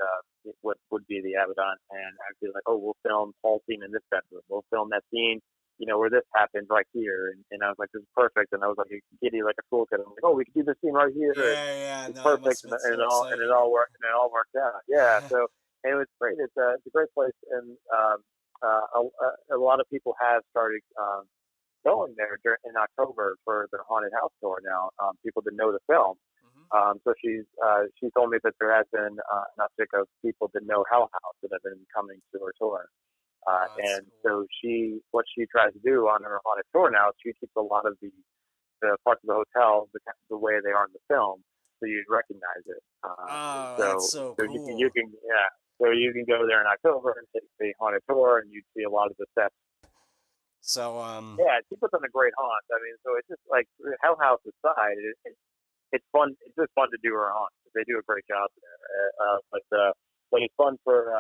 what would be the Abaddon, and I'd be like, oh, we'll film Paul's scene in this bedroom. We'll film that scene, where this happens right here, and I was like, this is perfect, and I was like giddy like a cool kid. I'm like, oh, we could do this scene right here, and Yeah, yeah, it's no, it must perfect, have and, been and so it all and it exciting. all worked, and it all worked out. Yeah, so and it was great. It's a great place, and a lot of people have started going there in October for their haunted house tour now. People that know the film. Hmm. So she told me that there has been an uptick of people that know Hell House that have been coming to her tour. Oh, that's And cool. so what she tries to do on her haunted tour now is she keeps a lot of the parts of the hotel the way they are in the film, so you'd recognize it. Oh, that's So so so you cool. can yeah, so you can go there in October and take the haunted tour, and you'd see a lot of the sets. So, Yeah, she puts on a great haunt. I mean, so it's just like Hell House aside, it's fun. It's just fun to do her haunt. They do a great job there. But it's fun for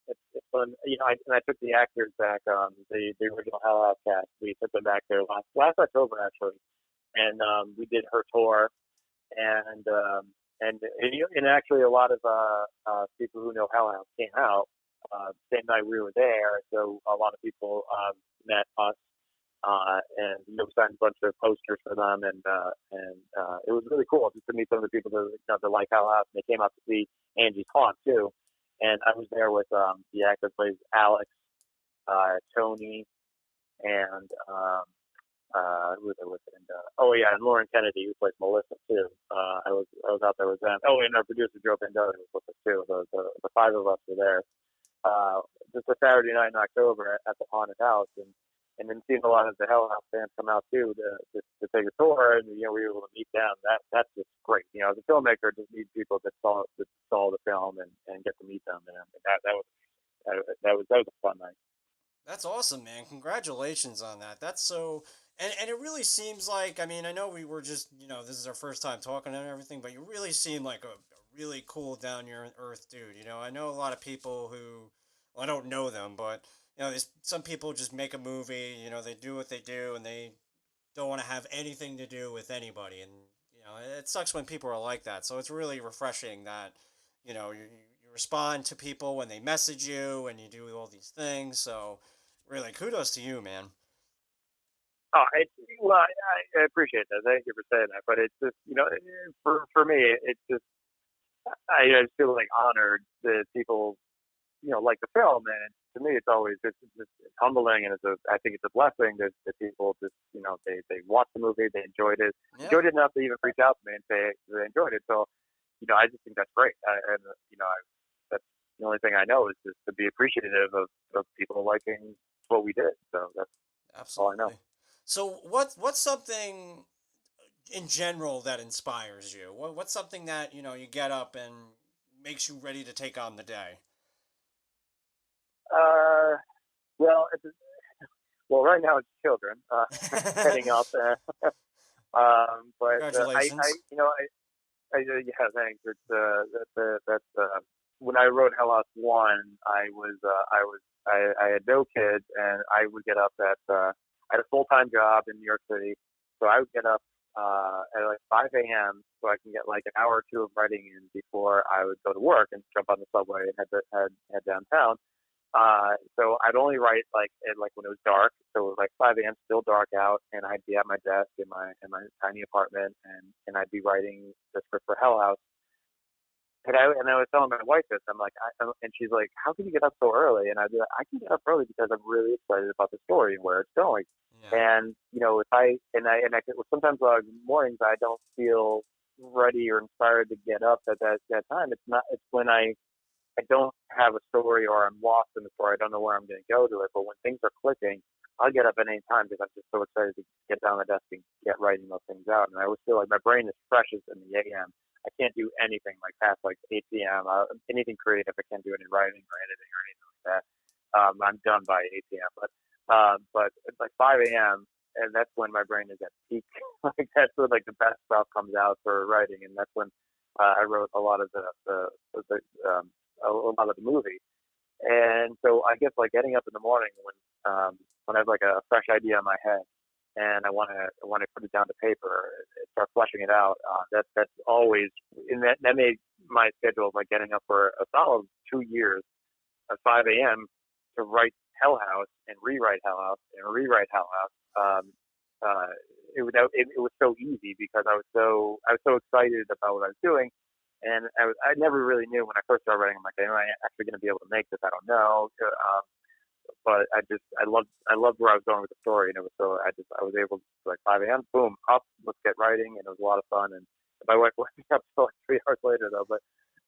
it's fun. And I took the actors back. The original Hell House cast. We took them back there last October actually, and we did her tour, and and actually a lot of people who know Hell House came out same night we were there. So a lot of people met us and signed a bunch of posters for them, and it was really cool just to meet some of the people that like Hell House. And they came out to see Angie's haunt too, and I was there with the actor who plays Alex, Tony, and who was I with? And oh yeah, and Lauren Kennedy who plays Melissa too. I was out there with them. Oh, and our producer Joe Bandone was with us too. The five of us were there just a Saturday night in October at the haunted house, and then seeing a lot of the Hell House fans come out too to take a tour, and we were able to meet them. That's just great. As a filmmaker, just meet people that saw the film and get to meet them, and that was a fun night. that's awesome, man. Congratulations on that. That's so, and it really seems like, I mean, I know we were just, this is our first time talking and everything, but you really seem like a really cool down your earth dude. I know a lot of people who, well, I don't know them, but there's some people just make a movie, they do what they do and they don't want to have anything to do with anybody. And, it sucks when people are like that. So it's really refreshing that, you respond to people when they message you and you do all these things. So really, kudos to you, man. Oh, well, I appreciate that. Thank you for saying that. But it's just, for me, it's just I just feel like honored that people like the film, and to me, it's always it's humbling, and I think it's a blessing that people just they watched the movie, they Yeah, enjoyed it enough to even reach out to me and say they enjoyed it. So I just think that's great, and that's the only thing I know is just to be appreciative of people liking what we did. So that's all I know. absolutely. So what's something in general that inspires you? What's something that you get up and makes you ready to take on the day? Uh, well, right now it's children heading up, but Congratulations. yeah, thanks. It's that's when I wrote Hell House One, I had no kids, and I would get up I had a full time job in New York City, so I would get up at like 5 a.m. so I can get like an hour or two of writing in before I would go to work and jump on the subway and head downtown. So I'd only write like when it was dark. So it was like 5 a.m. still dark out, and I'd be at my desk in my tiny apartment, and I'd be writing the script for Hell House. And I was telling my wife this. I'm like, and she's like, "How can you get up so early?" And I'd be like, "I can get up early because I'm really excited about the story and where it's going." Yeah. And if sometimes mornings I don't feel ready or inspired to get up at that time. It's not. It's when I don't have a story or I'm lost in the story. I don't know where I'm going to go to it. But when things are clicking, I'll get up at any time because I'm just so excited to get down the desk and get writing those things out. And I always feel like my brain is freshest in the AM. I can't do anything like past like 8 p.m. Anything creative. I can't do any writing or editing or anything like that. I'm done by 8 p.m. But it's like 5 a.m. and that's when my brain is at peak. Like that's when like the best stuff comes out for writing, and that's when I wrote a lot of the a lot of the movie. And so I guess like getting up in the morning when I have like a fresh idea in my head and I want to put it down to paper, start fleshing it out. That's always in that made my schedule of like getting up for a solid 2 years at 5 a.m. to write Hell House and rewrite Hell House and rewrite Hell House. It was so easy because I was so excited about what I was doing, and I never really knew when I first started writing. I'm like, am I actually going to be able to make this? I don't know. But I loved where I was going with the story, and it was so I was able to like 5 a.m. boom up, let's get writing, and it was a lot of fun. And my wife woke me up till like 3 hours later though, but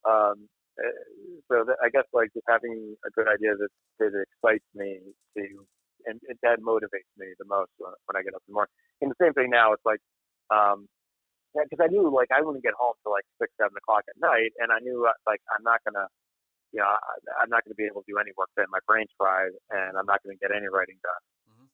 um, I guess like just having a good idea that excites me to, and that motivates me the most when I get up in the morning. And the same thing now, it's like um, yeah, because I knew like I wouldn't get home till like 6, 7 o'clock at night, and I knew like I'm not going to be able to do any work then. My brain's fried, and I'm not going to get any writing done. Hmm.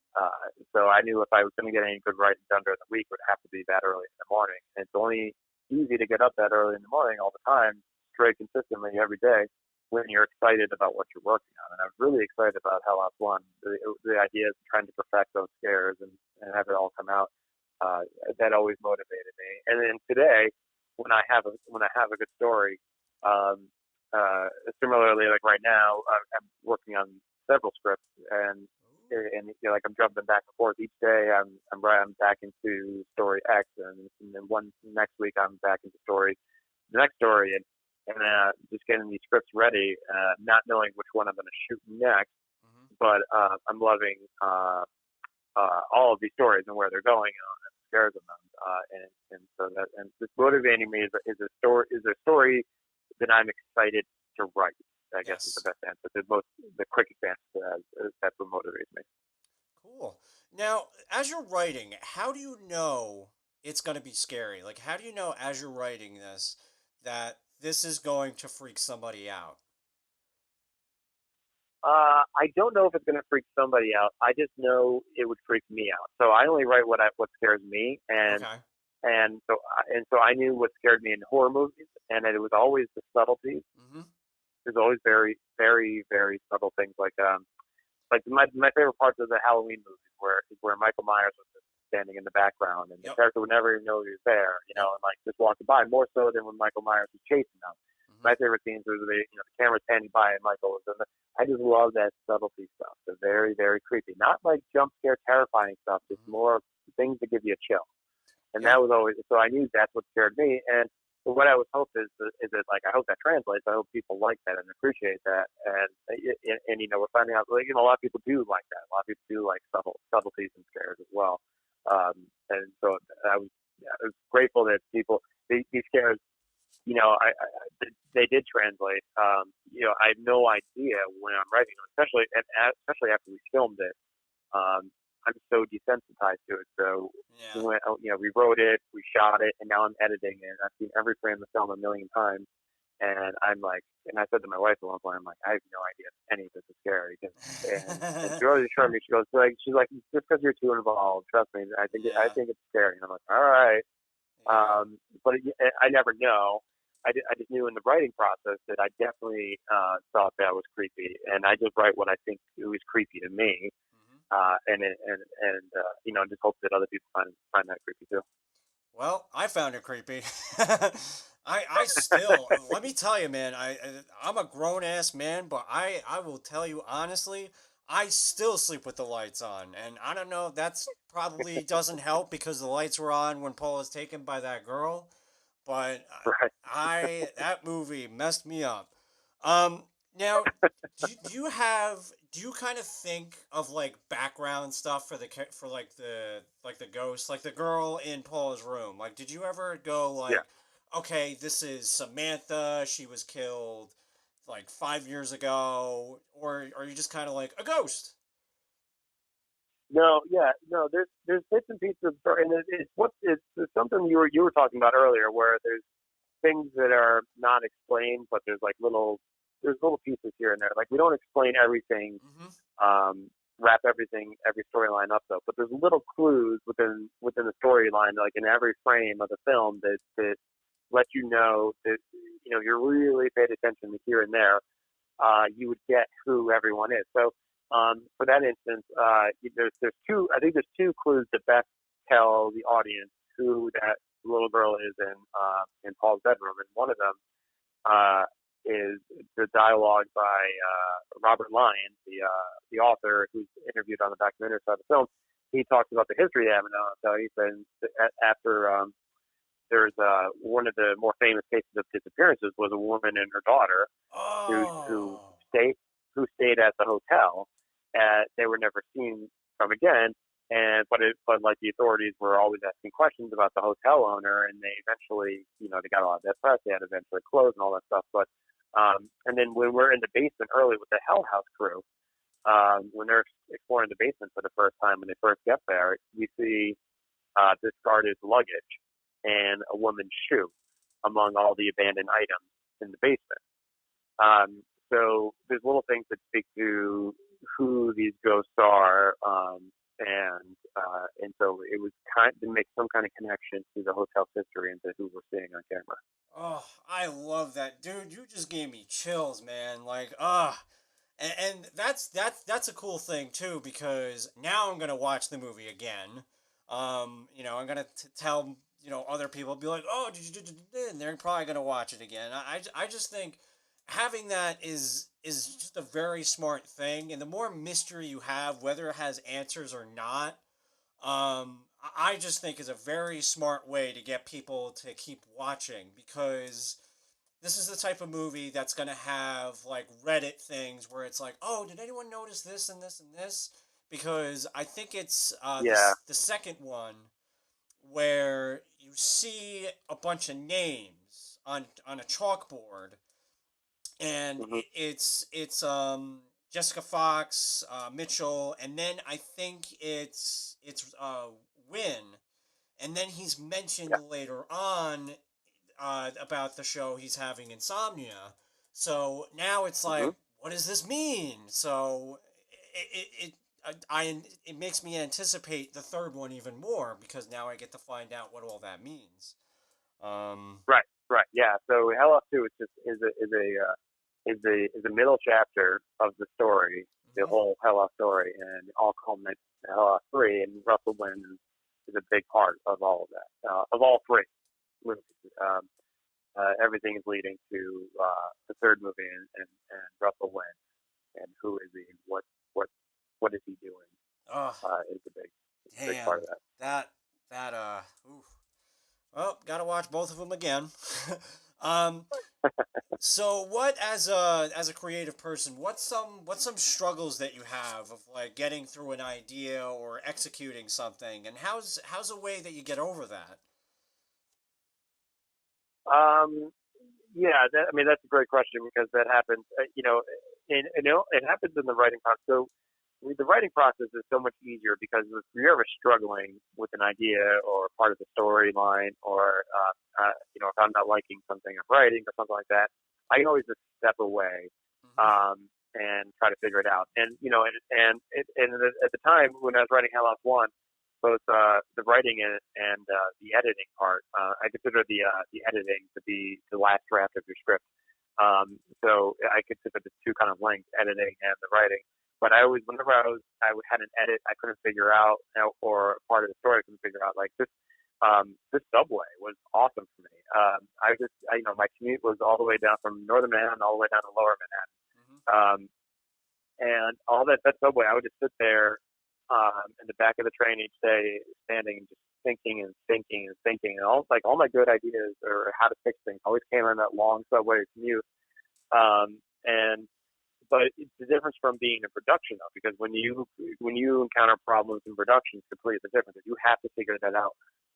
So I knew if I was going to get any good writing done during the week, it would have to be that early in the morning. And it's only easy to get up that early in the morning all the time, straight consistently every day, when you're excited about what you're working on. And I was really excited about Hell House One. The idea of trying to perfect those scares and have it all come out. That always motivated me. And then today, when I have a good story, um, uh, similarly, like right now, I'm working on several scripts, and like I'm jumping back and forth each day. I'm back into story X, and then one next week I'm back into the next story, and just getting these scripts ready, not knowing which one I'm going to shoot next, Hmm. but I'm loving all of these stories and where they're going and the scares of them, and so that and it's motivating me is a story that I'm excited to write. I guess is the Yes. best answer. The quickest answer to that that's what motivates me. Cool. Now, as you're writing, how do you know it's going to be scary? Like, how do you know as you're writing this that this is going to freak somebody out? I don't know if it's going to freak somebody out. I just know it would freak me out. So I only write what scares me, Okay. and so I knew what scared me in horror movies, and that it was always the subtleties. Mm-hmm. There's always very, very, very subtle things like my favorite parts of the Halloween movies where Michael Myers was just standing in the background and the Yep. character would never even know he was there, Yep. and like just walking by more so than when Michael Myers was chasing them. Mm-hmm. My favorite scenes were the camera panning by and Michael was in the. I just love that subtlety stuff. The very, very creepy, not like jump scare terrifying stuff, just Mm-hmm. more things that give you a chill. And Yeah. that was always so I knew that's what scared me. And what I would hope is that like I hope that translates. I hope people like that and appreciate that. And we're finding out like a lot of people do like that. A lot of people do like subtleties and scares as well. And so I was grateful that these scares, they did translate. I have no idea when I'm writing them, especially after we filmed it. Um, I'm so desensitized to it. So Yeah. we wrote it, we shot it, and now I'm editing it. I've seen every frame of the film a million times, and I'm like, and I said to my wife at one point, I'm like, I have no idea if any of this is scary. And she always assured me, she's like, just because you're too involved, trust me, I Yeah. think it's scary. And I'm like, all right, Yeah. but I never know. I just knew in the writing process that I definitely thought that was creepy, and I just write what I think it was creepy to me, Mm-hmm. just hope that other people find that creepy too. Well, I found it creepy. I still let me tell you, man. I'm a grown ass man, but I will tell you honestly, I still sleep with the lights on, and I don't know. That's probably doesn't help because the lights were on when Paul was taken by that girl. But Right. I that movie messed me up. Now, do you kind of think of like background stuff for for like the ghost, like the girl in Paula's room? Like, did you ever go Yeah. like, okay, this is Samantha, she was killed like 5 years ago, or are you just kind of like a ghost? No, yeah, no. There's bits and pieces of story, and it's something you were talking about earlier, where there's things that are not explained, but there's little pieces here and there. Like we don't explain everything, Mm-hmm. um, wrap every storyline up though. But there's little clues within the storyline, like in every frame of the film that let you know that you're really paid attention to here and there. You would get who everyone is. So for that instance, there's two. I think there's two clues that best tell the audience who that little girl is in Paul's bedroom, and one of them uh, is the dialogue by Robert Lyons, the author who's interviewed on the documentary side of the film. He talks about the history of the Amazon. So he said after there's one of the more famous cases of disappearances was a woman and her daughter who Oh. stayed at the hotel. They were never seen from again. But like the authorities were always asking questions about the hotel owner, and they eventually, they got a lot of that press. They had to eventually close and all that stuff. But and then when we're in the basement early with the Hell House crew, when they're exploring the basement for the first time when they first get there, we see discarded luggage and a woman's shoe among all the abandoned items in the basement. So there's little things that speak to who these ghosts are, and so it was kind to make some kind of connection to the hotel's history and to who we're seeing on camera. Oh, I love that, dude. You just gave me chills, man. Like, and that's a cool thing too, because now I'm gonna watch the movie again. I'm gonna tell other people, be like, oh, and they're probably gonna watch it again. I just think having that is just a very smart thing, and the more mystery you have, whether it has answers or not, I just think is a very smart way to get people to keep watching, because this is the type of movie that's going to have like Reddit things where it's like, oh, did anyone notice this and this and this? Because I think it's Yeah. the second one where you see a bunch of names on a chalkboard, and Hmm. it's Jessica Fox, Mitchell, and then I think it's Win, and then he's mentioned Yeah. later on about the show he's having insomnia. So now it's like, Hmm. what does this mean? So it makes me anticipate the third one even more, because now I get to find out what all that means. Um, Right. Right. Yeah. So Hell House 2 is just is the middle chapter of the story, the mhm. whole Hell House story, and it all culminates in Hell House 3. And Russell Wynn is a big part of all of that, of all three movies. Everything is leading to the third movie, and Russell Wynn, and who is he, what what is he doing, Oh, is a big part damn. of that. That oof. Well, gotta watch both of them again. um, So, what as a creative person, what's some struggles that you have of like getting through an idea or executing something, and how's a way that you get over that? Um, yeah, I mean that's a great question because that happens. It happens in the writing process. So the writing process is so much easier because if you're ever struggling with an idea or part of the storyline, or if I'm not liking something I'm writing or something like that, I can always just step away Hmm. and try to figure it out. And at the time when I was writing Hell House One, both the writing and the editing part, I consider the editing to be the last draft of your script. So I consider the two kind of linked, editing and the writing. But whenever I had an edit I couldn't figure out, or part of the story I couldn't figure out, like this subway was awesome for me. My commute was all the way down from northern Manhattan all the way down to lower Manhattan. Hmm. Um, and all that subway, I would just sit there in the back of the train each day, standing and just thinking and thinking and thinking, and all my good ideas or how to fix things always came on that long subway commute. And but it's the difference from being in production though, because when you encounter problems in production, it's completely different. You have to figure that out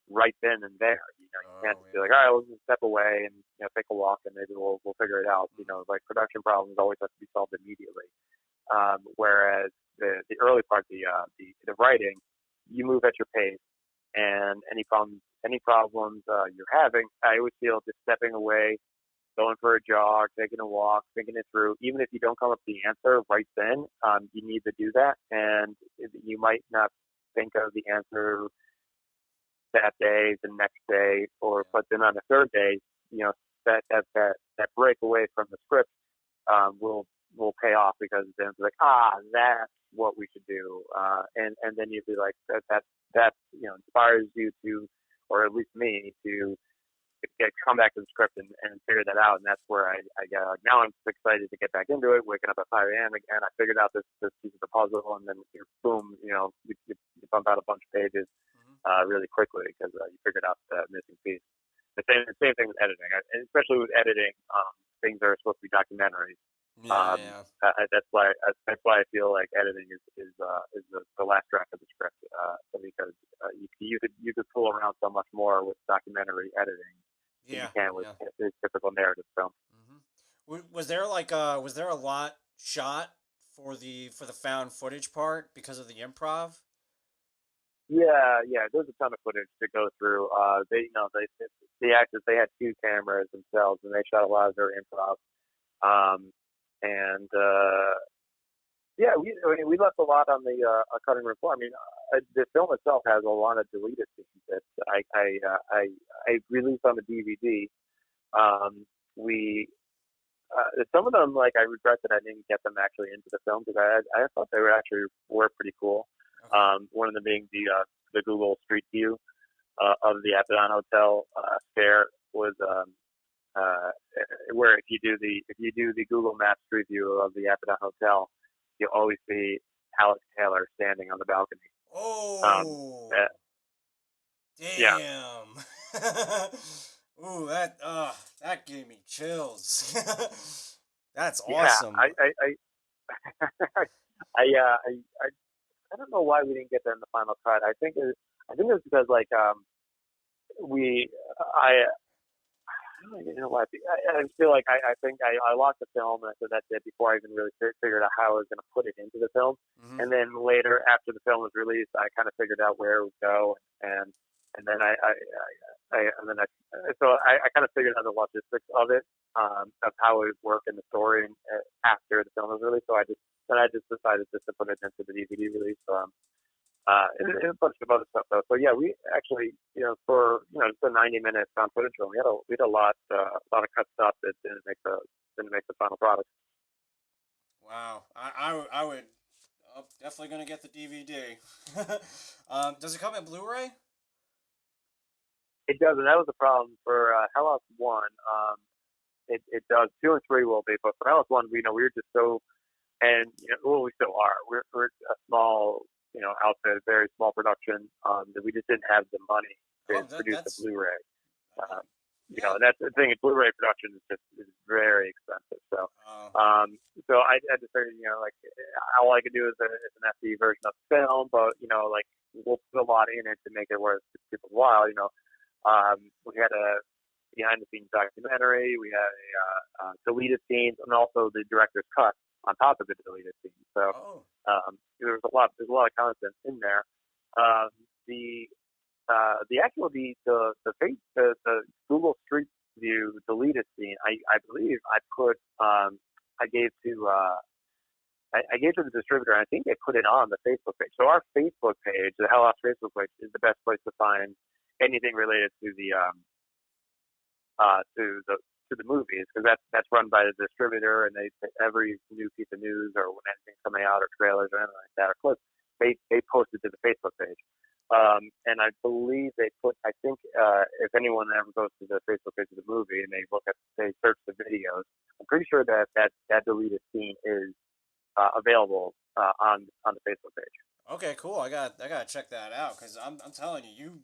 right then and there. You can't Oh just be yeah. like, all right, we'll just step away and take a walk and maybe we'll figure it out. Mhm. Like production problems always have to be solved immediately. Whereas the early part, the writing, you move at your pace, and any problems you're having, I always feel just stepping away, going for a jog, taking a walk, thinking it through. Even if you don't come up with the answer right then, you need to do that, and you might not think of the answer that day, the next day, or Yeah. but then on the third day, that break away from the script will pay off because then it's like, that's what we should do, and then you'd be like that inspires you to, or at least me to come back to the script and figure that out, and that's where I get like, now I'm excited to get back into it, waking up at 5 a.m. again. I figured out this piece of the puzzle, and then boom, you bump out a bunch of pages Hmm. really quickly because you figured out the missing piece. The same thing with editing, and especially with editing, things that are supposed to be documentaries. Yeah, yeah. That's why I feel like editing is the last draft of the script, because you could fool around so much more with documentary editing than you Yeah, can with yeah. the typical narrative film. Was there like was there a lot shot for the found footage part because of the improv? Yeah, yeah. There's a ton of footage to go through. The actors, they had two cameras themselves, and they shot a lot of their improv. Um, and Yeah, we left a lot on the cutting room floor. I mean, the film itself has a lot of deleted scenes that I released on the DVD. We Some of them, like, I regret that I didn't get them actually into the film because I thought they were pretty cool. Okay. One of them being the Google Street View of the Apadon Hotel scare was uh, where if you do the Google Maps Street View of the Apadon Hotel, you'll always see Alex Taylor standing on the balcony. Um, uh, Oh, yeah, damn. Ooh, that gave me chills. That's yeah. awesome. I, uh, I, I, I don't know why we didn't get that in the final cut. I think it was because like we I don't even know why. I just feel like I think I lost the film, and I said that's it before I even really figured out how I was going to put it into the film. Hmm. And then later, after the film was released, I kind of figured out where it would go, and then I kind of figured out the logistics of it, of how it would work in the story after the film was released. So I just decided just to put it into the DVD release. And a bunch of other stuff though. So yeah, we actually, for just a 90-minute found footage film, we had a lot of cut stuff that didn't make the final product. Wow. I would. I'm definitely gonna get the DVD. Does it come in Blu-ray? It does, and that was the problem for Hell House One. It does. Two and three will be, but for Hell House One, we were just so, and well, we still are. We're a small, outfit, very small production, that we just didn't have the money to Oh, produce a that's Blu-ray. uh, Um, yeah. and that's the thing. Blu-ray production is very expensive. So, Oh, I just figured, like, all I could do is an SD version of the film, but like, we'll put a lot in it to make it worth people's while. We had a behind-the-scenes documentary. We had deleted scenes, and also the director's cut on top of the deleted scenes. So, oh. there's a lot of content in there. Um, the actual the Google Street View deleted scene, I believe I gave to I gave to the distributor, and I think they put it on the Facebook page. So our Facebook page, the Hell House Facebook page, is the best place to find anything related to the movies, because that's run by the distributor, and every new piece of news or when anything's coming out or trailers or anything like that or clips, they post it to the Facebook page. And I believe I think if anyone ever goes to the Facebook page of the movie and they search the videos, I'm pretty sure that deleted scene is available on the Facebook page. Okay, cool. I got to check that out because I'm telling you,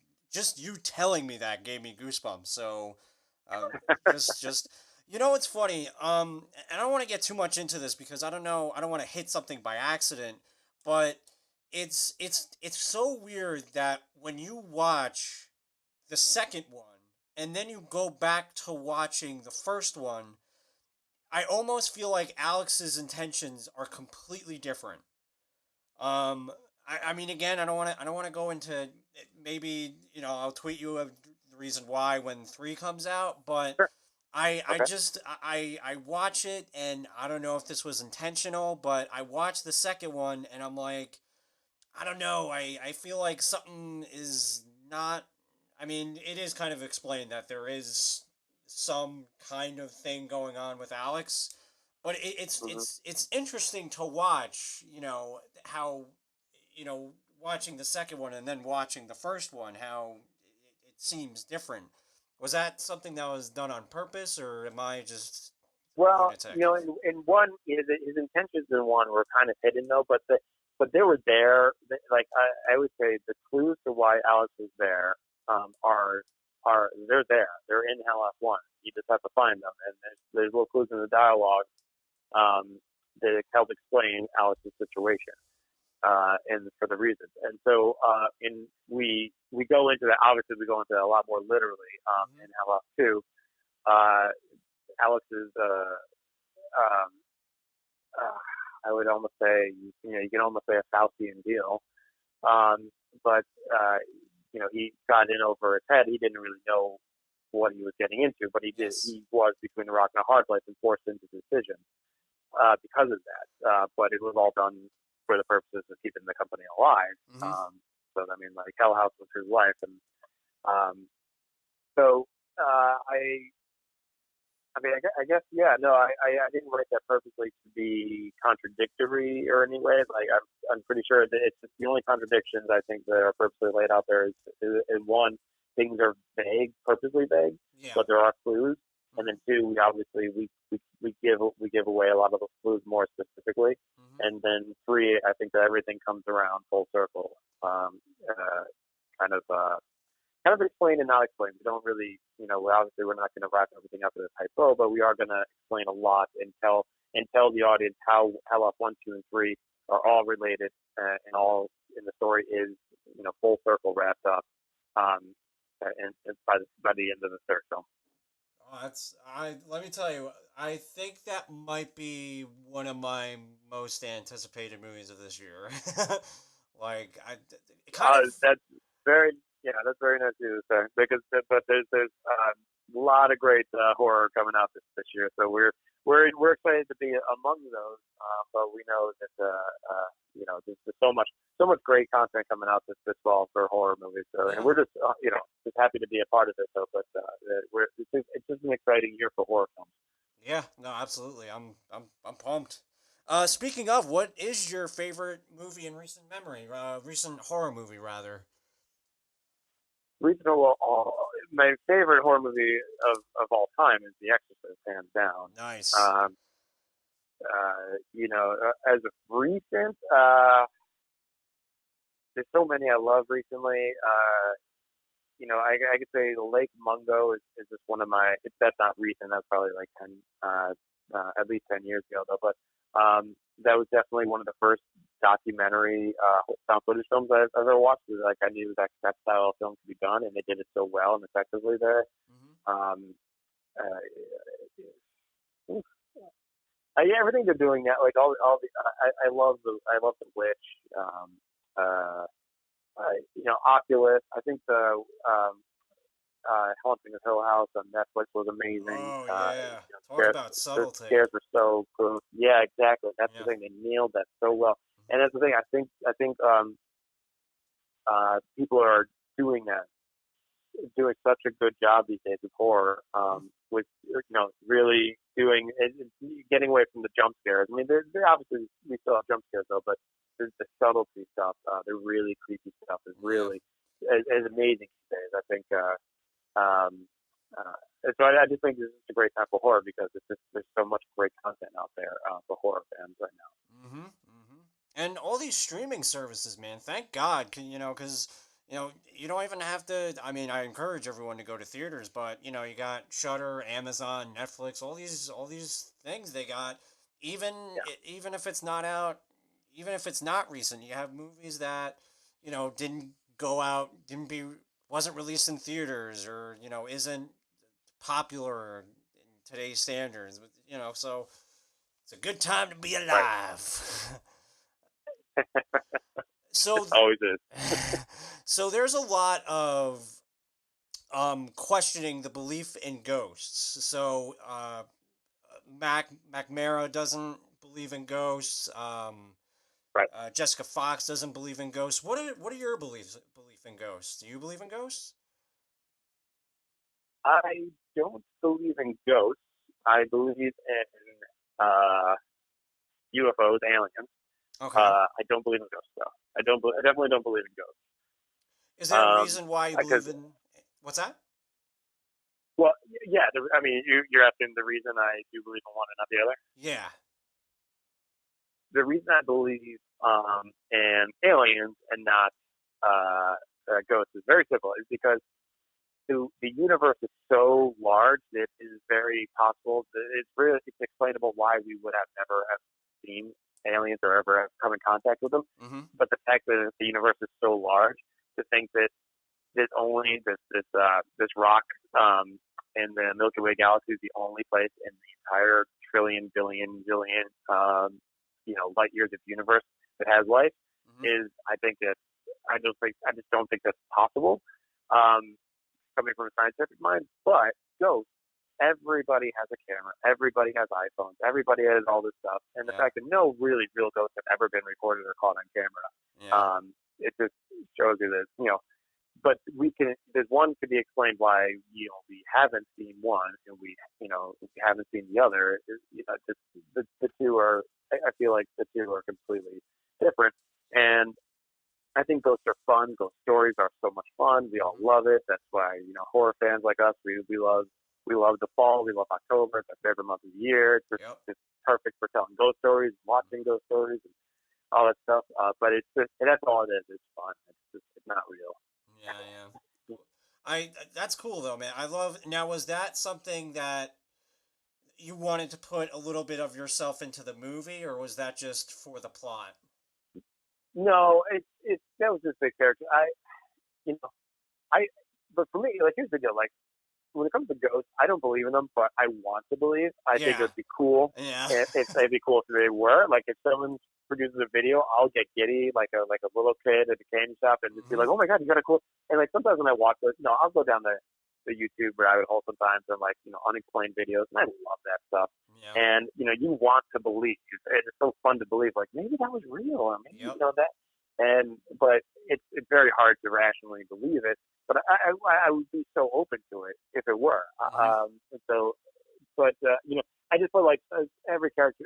you telling me that gave me goosebumps. So, uh, just it's funny. And I don't want to get too much into this because I don't know. I don't want to hit something by accident, but it's so weird that when you watch the second one and then you go back to watching the first one, I almost feel like Alex's intentions are completely different. Um, I mean, again, I don't want to go into maybe I'll tweet you the reason why when three comes out, but Sure. I Okay. just I watch it and I don't know if this was intentional, but I watched the second one and I'm like, I don't know, I feel like something is not. I mean, it is kind of explained that there is some kind of thing going on with Alex, but Hmm. it's interesting to watch. How watching the second one and then watching the first one, how it seems different. Was that something that was done on purpose, or am I just a Well, lunatic? in one, his intentions in one were kind of hidden though, but they were there. Like I would say, the clues to why Alex is there are they're there. They're in Hell House One. You just have to find them, and there's little clues in the dialogue that help explain Alex's situation and for the reasons. And so we go into that. Obviously, we go into that a lot more literally Hmm. in Hell House Two. Uh, Alex's um, I would almost say, you can almost say a Faustian deal. Um, but, uh, he got in over his head. He didn't really know what he was getting into, but he did. Yes. He was between a rock and a hard place and forced into the decision because of that. But it was all done for the purposes of keeping the company alive. Hmm. So, I mean, like Hell House was his life. And um, so I mean, I guess, yeah. No, I didn't write that purposely to be contradictory or any way. Like, I'm pretty sure that it's just the only contradictions I think that are purposely laid out there is one, things are vague, purposely vague, Yeah. but there are clues. And Hmm. then two, we obviously we give away a lot of those clues more specifically. Hmm. And then three, I think that everything comes around full circle. Kind of explain and not explain. We don't really, obviously we're not going to wrap everything up in a tight bow, but we are going to explain a lot and tell the audience how Hell Off 1, 2, and 3 are all related and all in the story is, full circle wrapped up. Um, and by the end of the third film. Oh, that's I. Let me tell you, I think that might be one of my most anticipated movies of this year. Like it kind of. That's very, yeah, that's very nice of you to say because, but there's a lot of great horror coming out this year, so we're excited to be among those. But we know that there's so much great content coming out this fall for horror movies. So, and Yeah. we're just just happy to be a part of it. So, but it's just an exciting year for horror films. Yeah. No, absolutely. I'm pumped. Speaking of, what is your favorite movie in recent memory? Recent horror movie, rather. Regional, my favorite horror movie of all time is The Exorcist, hands down. Nice. Um, as of recent, there's so many I love recently. I could say Lake Mungo is just one of my. That's not recent. That's probably like at least 10 years ago though. But that was definitely one of the first documentary found footage films I've ever watched. Like I knew that style of film could be done, and they did it so well and effectively there. Hmm. Um, uh, yeah, everything they're doing now, like all the, I love the Witch, uh, Oculus. I think the Haunting of Hill House on Netflix was amazing. Oh yeah. Talk Scares, about the subtlety. scares were so cool. Yeah, exactly. That's the Yeah. thing. They nailed that so well. And that's the thing. I think people are doing that doing such a good job these days with horror, Hmm. with really doing getting away from the jump scares. I mean, they're obviously we still have jump scares though, but the subtlety stuff, the really creepy stuff is Yeah. really is amazing these days. I think. Um, so I just think this is a great time for horror because there's so much great content out there for horror fans right now. Mm-hmm. Mm-hmm. And all these streaming services, man. Thank God, because you don't even have to. I mean, I encourage everyone to go to theaters, but you got Shutter, Amazon, Netflix, all these things they got. Even Yeah. even if it's not out, even if it's not recent, you have movies that didn't go out, didn't be wasn't released in theaters, or isn't popular in today's standards. So it's a good time to be Right. alive. so It always is. so there's a lot of questioning the belief in ghosts. So McMara doesn't believe in ghosts. Right. Jessica Fox doesn't believe in ghosts. What are your belief in ghosts? Do you believe in ghosts? I don't believe in ghosts. I believe in uh, UFOs, aliens. Okay. I don't believe in ghosts though. I definitely don't believe in ghosts. Is there a reason why you Because believe in what's that? well, yeah. I mean, you're asking the reason I do believe in one and not the other. Yeah. The reason I believe in aliens and not ghosts is very simple. Is because the universe is so large that it is very possible. It's explainable why we would have never have seen aliens or ever have come in contact with them. Mm-hmm. But the fact that the universe is so large, to think that there's only this rock in the Milky Way galaxy is the only place in the entire trillion, billion, zillion, light years of universe that has life Mm-hmm. is, I think that I just don't think that's possible. Um, Coming from a scientific mind, but ghosts. Everybody has a camera. Everybody has iPhones. Everybody has all this stuff, and the Yeah. fact that no really real ghosts have ever been recorded or caught on camera, Yeah. it just shows you that but we can. There's one to be explained why we haven't seen one, and we haven't seen the other. Just the two are. I feel like the two are completely different, and I think ghosts are fun. Ghost stories are so much fun. We all Mm-hmm. love it. That's why horror fans like us, we love the fall. We love October. It's our favorite month of the year. Yep. It's perfect for telling ghost stories, watching ghost stories, and all that stuff. But that's all it is. It's fun. It's not real. Yeah. Yeah. That's cool though, man. I love. Now, was that something that you wanted to put a little bit of yourself into the movie, or was that just for the plot? No, it that was just big character. You know I but for me, like, here's the deal. Like, when it comes to ghosts, I don't believe in them, but I want to believe. I think it Yeah. would be cool Yeah. if it'd be cool if they were. Like, if someone produces a video, I'll get giddy like a little kid at a candy shop and just be Mm-hmm. like, oh my god, you got a cool. And like sometimes when I watch it, I'll go down the YouTube rabbit hole sometimes and unexplained videos, and I love that stuff. Yeah. And you want to believe, and it's so fun to believe. Like, maybe that was real, or maybe Yep. that. But it's very hard to rationally believe it. But I would be so open to it if it were. Mm-hmm. And so, but I just feel like every character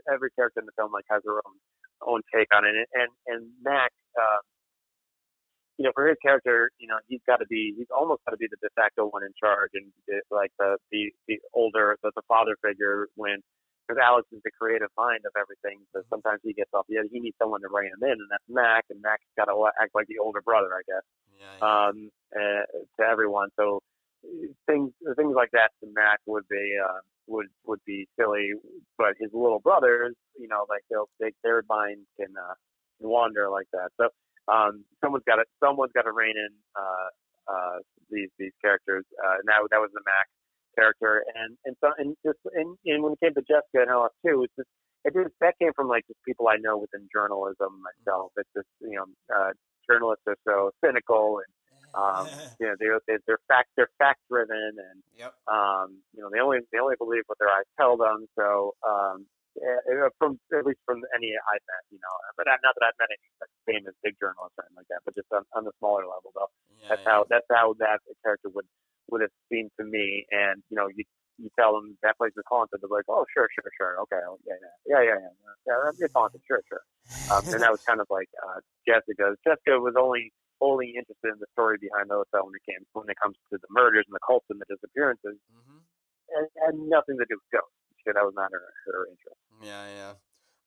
in the film has her own take on it. And Mac, for his character, he's almost got to be the de facto one in charge, and the older, the father figure, when because Alex is the creative mind of everything. So Mm-hmm. sometimes he gets off the edge. He needs someone to rein him in, and that's Mac. And Mac's got to act like the older brother, I guess, Yeah. Yeah. to everyone. So things like that to Mac would be silly, but his little brothers, their mind can wander like that. So someone's got to rein in these characters, and that was the Mac character, and when it came to Jessica and Hell House 2, that came from just people I know within journalism Mm-hmm. myself. It's just journalists are so cynical, and they're fact driven, and Yep. they only believe what their eyes tell them. So from at least from any I've met, but not that I've met any famous big journalists or anything like that, but just on the smaller level though. Yeah. That's Yeah. how that character would have seemed to me, and you tell them that place is haunted, they're like, oh, sure, sure, sure, okay, oh, yeah, it's haunted, sure, sure. And that was kind of like Jessica. Jessica was only interested in the story behind the hotel when it comes to the murders and the cults and the disappearances, Mm-hmm. and had nothing to do with ghosts. That was not her interest. Yeah. Yeah.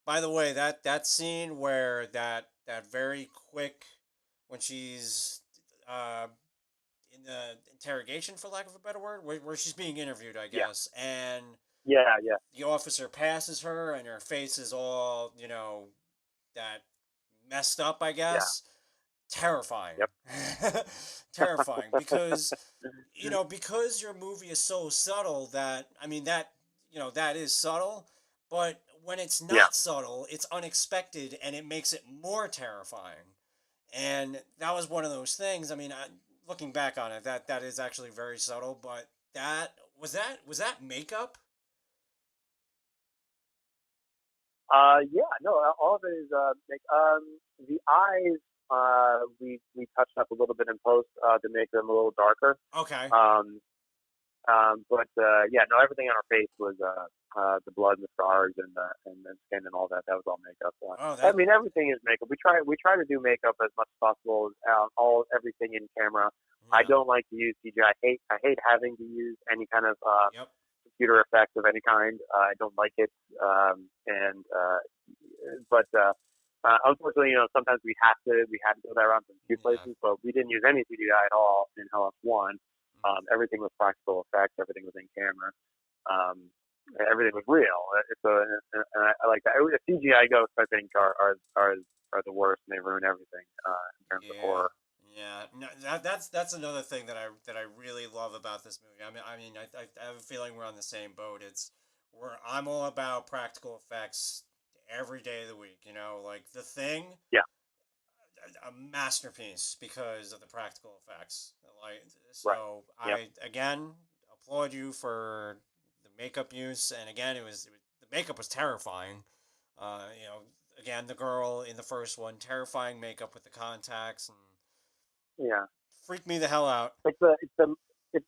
By the way, that scene where that very quick when she's uh in the interrogation, for lack of a better word, where she's being interviewed, I Yeah, guess, and yeah, yeah, the officer passes her and her face is all that messed up, I yeah. guess. terrifying. Yep. Terrifying because because your movie is so subtle that I mean that is subtle, but when it's Yeah. not subtle, it's unexpected and it makes it more terrifying. And that was one of those things. I mean, looking back on it, that is actually very subtle, but that makeup? Yeah, no, all of it is the eyes. We touched up a little bit in post to make them a little darker. Okay. Um, but yeah, no, everything on our face was the blood and the scars and the skin and all that. That was all makeup. Oh, I that mean, everything is makeup. We try to do makeup as much as possible. All everything in camera. I yeah. don't like to use CGI. I hate having to use any kind of Yep. computer effects of any kind. I don't like it. And but unfortunately, sometimes we had to go that route in a few Yeah. places, but we didn't use any CGI at all in Hell House One. Everything was practical effects. Everything was in camera. Um, Everything was real. So, and I like that. CGI ghosts, I think, are the worst, and they ruin everything in terms of Yeah, horror. yeah. No, that's another thing that I really love about this movie. I have a feeling we're on the same boat. I'm all about practical effects every day of the week. Like The Thing, Yeah, a masterpiece because of the practical effects. Like right. so, Yep. I again applaud you for the makeup use, and again, the makeup was terrifying. Again, the girl in the first one, terrifying makeup with the contacts and Yeah. freaked me the hell out. It's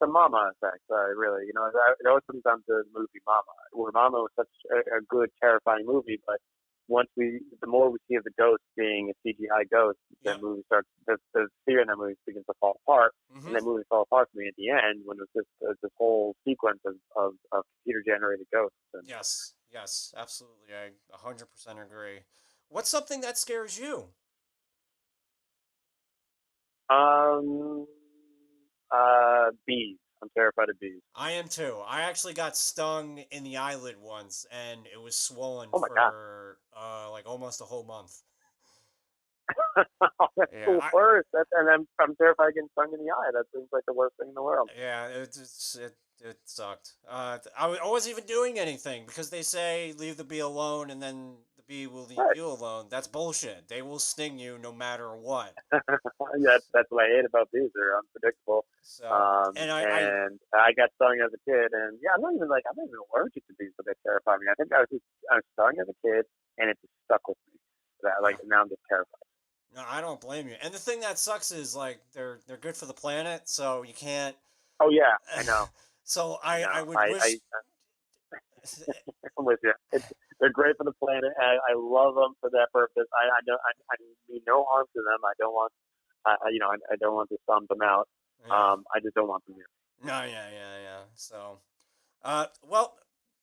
the Mama effect, really. It always comes down to the movie Mama, where Mama was such a good, terrifying movie, but the more we see of the ghost being a CGI ghost, the Yep. movie starts, the fear in that movie begins to fall apart, and Mm-hmm. that movie fell apart for me at the end when it was just this whole sequence of computer generated ghosts. And Yes. Yes. Absolutely. I 100% agree. What's something that scares you? um, bees. I'm terrified of bees. I am too. I actually got stung in the eyelid once, and it was swollen Oh my god. for like almost a whole month. Oh, that's Yeah. the worst. And I'm terrified of getting stung in the eye. That seems like the worst thing in the world. Yeah, it sucked. I wasn't even doing anything because they say leave the bee alone and then the bee will leave Right. you alone. That's bullshit. They will sting you no matter what. Yeah, that's what I hate about bees. They're unpredictable. So, and I And I got stung as a kid, and yeah, I'm not even allergic to bees, but they terrify me. I think I was stung as a kid, and it just stuck with me. That uh, like now I'm just terrified. no, I don't blame you. And the thing that sucks is like they're good for the planet, so you can't. Oh yeah, I know, So I I know. would wish. I'm with you. They're great for the planet. I love them for that purpose. I mean no harm to them. I don't want I don't want to stomp them out. Yeah. I just don't want them here. No, yeah. So, well,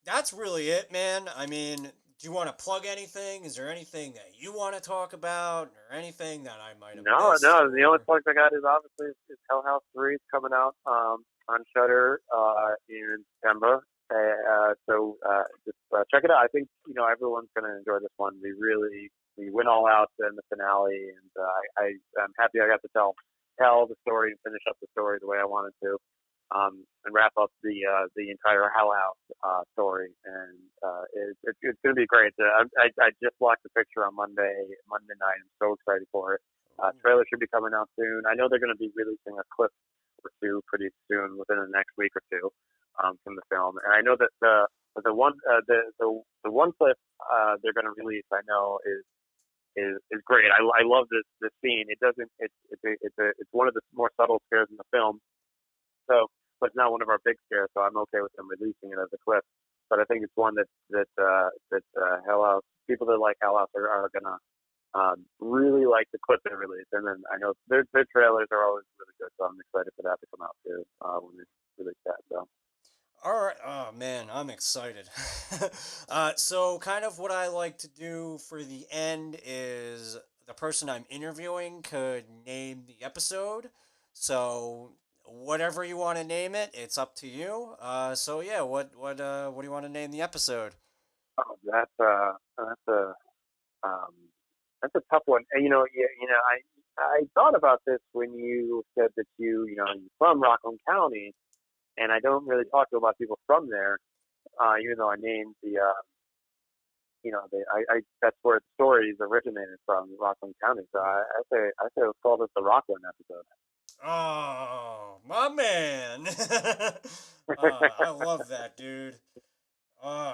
that's really it, man. I mean, do you want to plug anything? Is there anything that you want to talk about, or anything that I might have No, missed? no. The only Or plugs I got is obviously is Hell House 3 is coming out on Shutter in September. So just check it out. I think everyone's gonna enjoy this one. We went all out in the finale, and I'm happy I got to tell the story and finish up the story the way I wanted to, and wrap up the entire Hell House story. And it's gonna be great. I just watched the picture on Monday night. I'm so excited for it. Trailer should be coming out soon. I know they're going to be releasing a clip or two pretty soon, within the next week or two, from the film. And I know that the one clip they're going to release, I know is great. I love this scene. It doesn't it's one of the more subtle scares in the film. So, but it's not one of our big scares. So I'm okay with them releasing it as a clip. But I think it's one that Hell House people that like Hell House are gonna really like the clip they released, and then I know their trailers are always really good, so I'm excited for that to come out too when they release that. So all right. Oh man, I'm excited. So kind of what I like to do for the end is the person I'm interviewing could name the episode. So whatever you want to name it, it's up to you. So yeah, what do you want to name the episode? oh, um, that's a tough one. And, I thought about this when you said that you're from Rockland County, and I don't really talk to a lot of people from there, even though I named that's where the stories originated from, Rockland County. So I say let's call this the Rockland episode. Oh, my man. I love that, dude. Uh,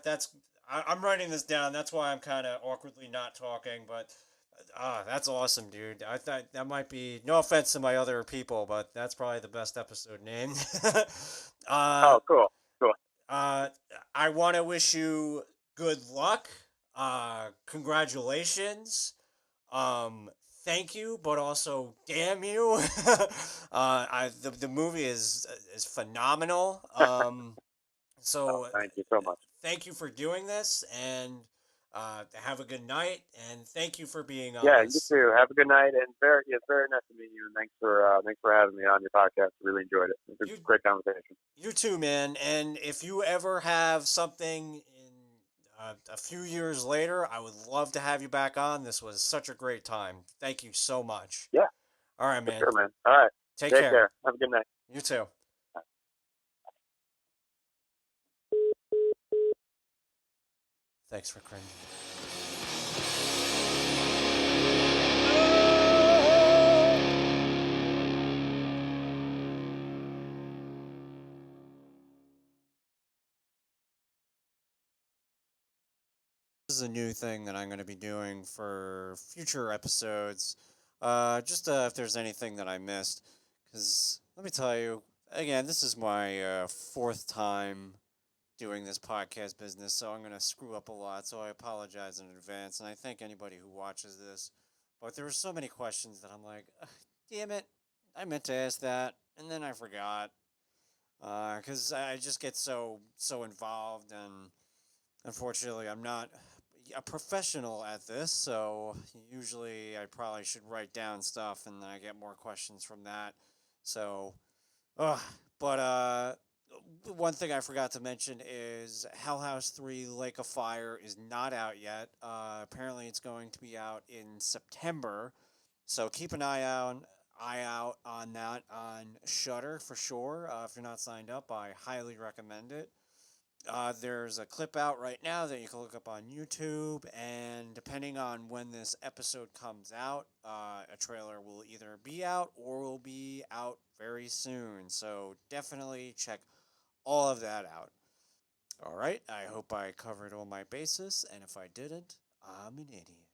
that's I'm writing this down. That's why I'm kind of awkwardly not talking, but that's awesome, dude. I thought that might be no offense to my other people, but that's probably the best episode name. uh, Oh, cool, cool. uh, I want to wish you good luck. Congratulations. Um, Thank you, but also damn you. The movie is phenomenal. Oh, So thank you so much. thank you for doing this, and have a good night, and thank you for being on Yeah, you this. too. Have a good night, and it's very nice to meet you. And thanks for having me on your podcast. Really enjoyed it. It was You a great conversation. you too, man. And if you ever have something in a few years later, I would love to have you back on. This was such a great time. Thank you so much. Yeah, All right, for man. sure, man. All right, Take take care. care. Have a good night. You too. Thanks for cringing. This is a new thing that I'm going to be doing for future episodes. Just if there's anything that I missed. Because let me tell you, again, this is my fourth time doing this podcast business, so I'm going to screw up a lot. So I apologize in advance. And I thank anybody who watches this. But there were so many questions that I'm like, damn it, I meant to ask that. And then I forgot. Because I just get so involved, and unfortunately, I'm not a professional at this, so usually I probably should write down stuff, and then I get more questions from that. So, uh, but one thing I forgot to mention is Hell House 3 Lake of Fire is not out yet. Apparently, it's going to be out in September, so keep an eye out on that on Shutter for sure. If you're not signed up, I highly recommend it. There's a clip out right now that you can look up on YouTube, and depending on when this episode comes out, a trailer will either be out or will be out very soon. So definitely check all of that out. All right, I hope I covered all my bases, and if I didn't, I'm an idiot.